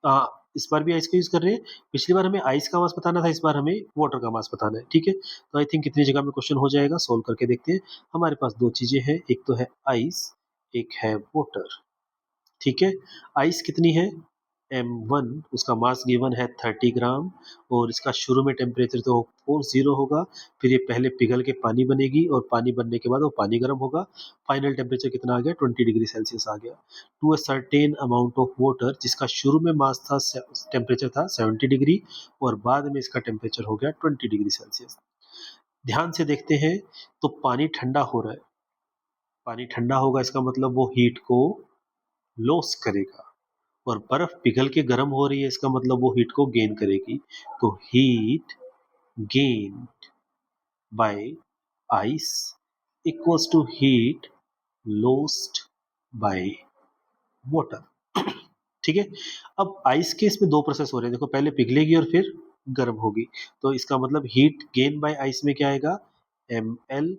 आ, इस बार भी आइस को यूज कर रहे हैं। पिछली बार हमें आइस का मास बताना था, इस बार हमें वाटर का मास बताना है, ठीक है। तो आई थिंक कितनी जगह में क्वेश्चन हो जाएगा, सोल्व करके देखते हैं। हमारे पास दो चीजें हैं, एक तो है आइस, एक है वाटर, ठीक है। आइस कितनी है, m1, उसका मास गिवन है 30 ग्राम और इसका शुरू में टेम्परेचर तो 40 होगा, फिर ये पहले पिघल के पानी बनेगी और पानी बनने के बाद वो पानी गर्म होगा, फाइनल टेम्परेचर कितना आ गया 20 डिग्री सेल्सियस आ गया। To a certain amount of water, जिसका शुरू में मास था, टेम्परेचर था 70 डिग्री और बाद में इसका टेम्परेचर हो गया 20 डिग्री सेल्सियस। ध्यान से देखते हैं तो पानी ठंडा हो रहा है, पानी ठंडा होगा इसका मतलब वो हीट को लॉस करेगा, और बर्फ पिघल के गर्म हो रही है इसका मतलब वो हीट को गेन करेगी। तो heat gain by ice equals to heat lost by water. ठीक है। अब आइस के इसमें दो प्रोसेस हो रहे हैं, देखो पहले पिघलेगी और फिर गर्म होगी, तो इसका मतलब हीट गेन बाय आइस में क्या आएगा, M L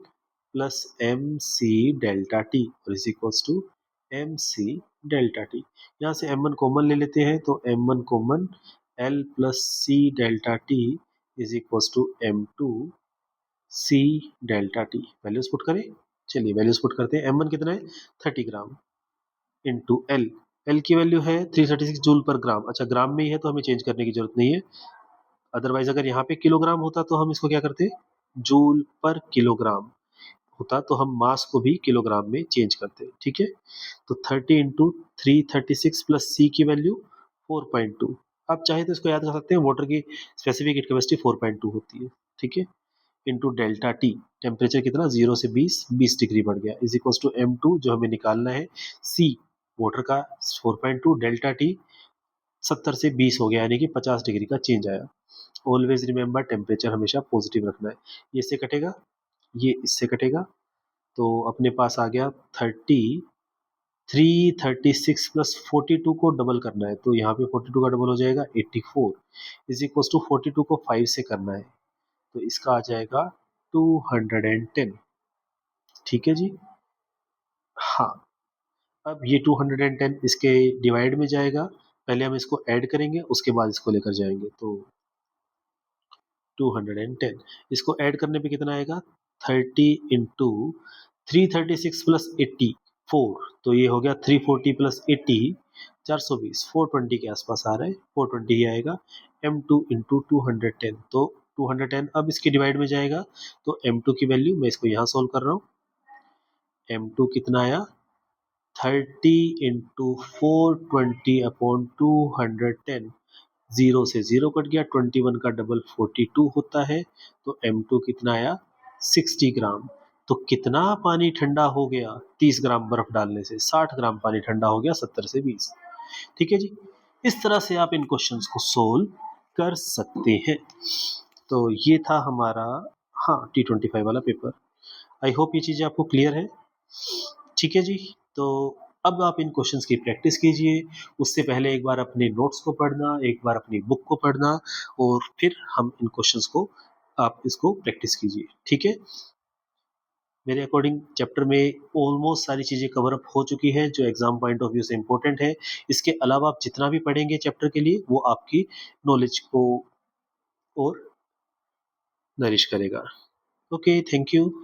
plus M C delta T और is equals to M C delta T. यहाँ से एम वन कॉमन ले लेते हैं तो M one common, L plus C delta T is equals to M two C delta T. Values put करें, चलिए values put करते हैं। एम वन कितना है 30 ग्राम इंटू एल, एल की वैल्यू है 336 जूल पर ग्राम, अच्छा ग्राम में ही है तो हमें चेंज करने की जरूरत नहीं है, अदरवाइज अगर यहाँ पे किलोग्राम होता तो हम इसको क्या करते, जूल पर किलोग्राम होता तो हम मास को भी किलोग्राम में चेंज करते। ठीक है। तो 30 इंटू 336 प्लस सी की वैल्यू 4.2, आप चाहे तो इसको याद कर सकते हैं, वाटर की स्पेसिफिक हीट कैपेसिटी 4.2 होती है। ठीक है। इंटू डेल्टा टी, टेम्परेचर कितना 0 से 20 डिग्री बढ़ गया, इज इक्वल टू m2 जो हमें निकालना है, सी वाटर का 4.2, डेल्टा टी 70 से 20 हो गया यानी कि 50 डिग्री का चेंज आया। ऑलवेज रिमेंबर टेम्परेचर हमेशा पॉजिटिव रखना है। ये इससे कटेगा, ये इससे कटेगा, तो अपने पास आ गया 336 प्लस 42 को डबल करना है तो यहाँ पे 42 का डबल हो जाएगा 84, इज इक्वल टू 42 को 5 से करना है तो इसका आ जाएगा 210। ठीक है जी। हाँ, अब ये 210 इसके डिवाइड में जाएगा, पहले हम इसको ऐड करेंगे उसके बाद इसको लेकर जाएंगे, तो 210 इसको ऐड करने पे कितना आएगा 30 इंटू 336 प्लस 84, तो ये हो गया 340 प्लस 80, 420, 420 के आसपास आ रहा है, 420 ही आएगा। m2 इंटू 210, तो 210 अब इसके डिवाइड में जाएगा तो m2 की वैल्यू मैं इसको यहाँ सोल्व कर रहा हूँ, m2 कितना आया 30 इंटू 420 अपॉन 210, जीरो से जीरो कट गया, 21 का डबल 42 होता है, तो m2 कितना आया 60 ग्राम। तो कितना पानी ठंडा हो गया 30 ग्राम बर्फ डालने से, 60 ग्राम पानी ठंडा हो गया 70 से 20। ठीक है जी। इस तरह से आप इन क्वेश्चंस को सोल्व कर सकते हैं। तो ये था हमारा, हाँ, T25 वाला पेपर। आई होप ये चीजें आपको क्लियर है। ठीक है जी। तो अब आप इन क्वेश्चंस की प्रैक्टिस कीजिए, उससे पहले एक बार अपने नोट्स को पढ़ना, एक बार अपनी बुक को पढ़ना, और फिर हम इन क्वेश्चंस को, आप इसको प्रैक्टिस कीजिए। ठीक है। मेरे अकॉर्डिंग चैप्टर में ऑलमोस्ट सारी चीज़ें कवर अप हो चुकी हैं जो एग्जाम पॉइंट ऑफ व्यू से इम्पोर्टेंट है। इसके अलावा आप जितना भी पढ़ेंगे चैप्टर के लिए वो आपकी नॉलेज को और नरिश करेगा। Okay, thank you.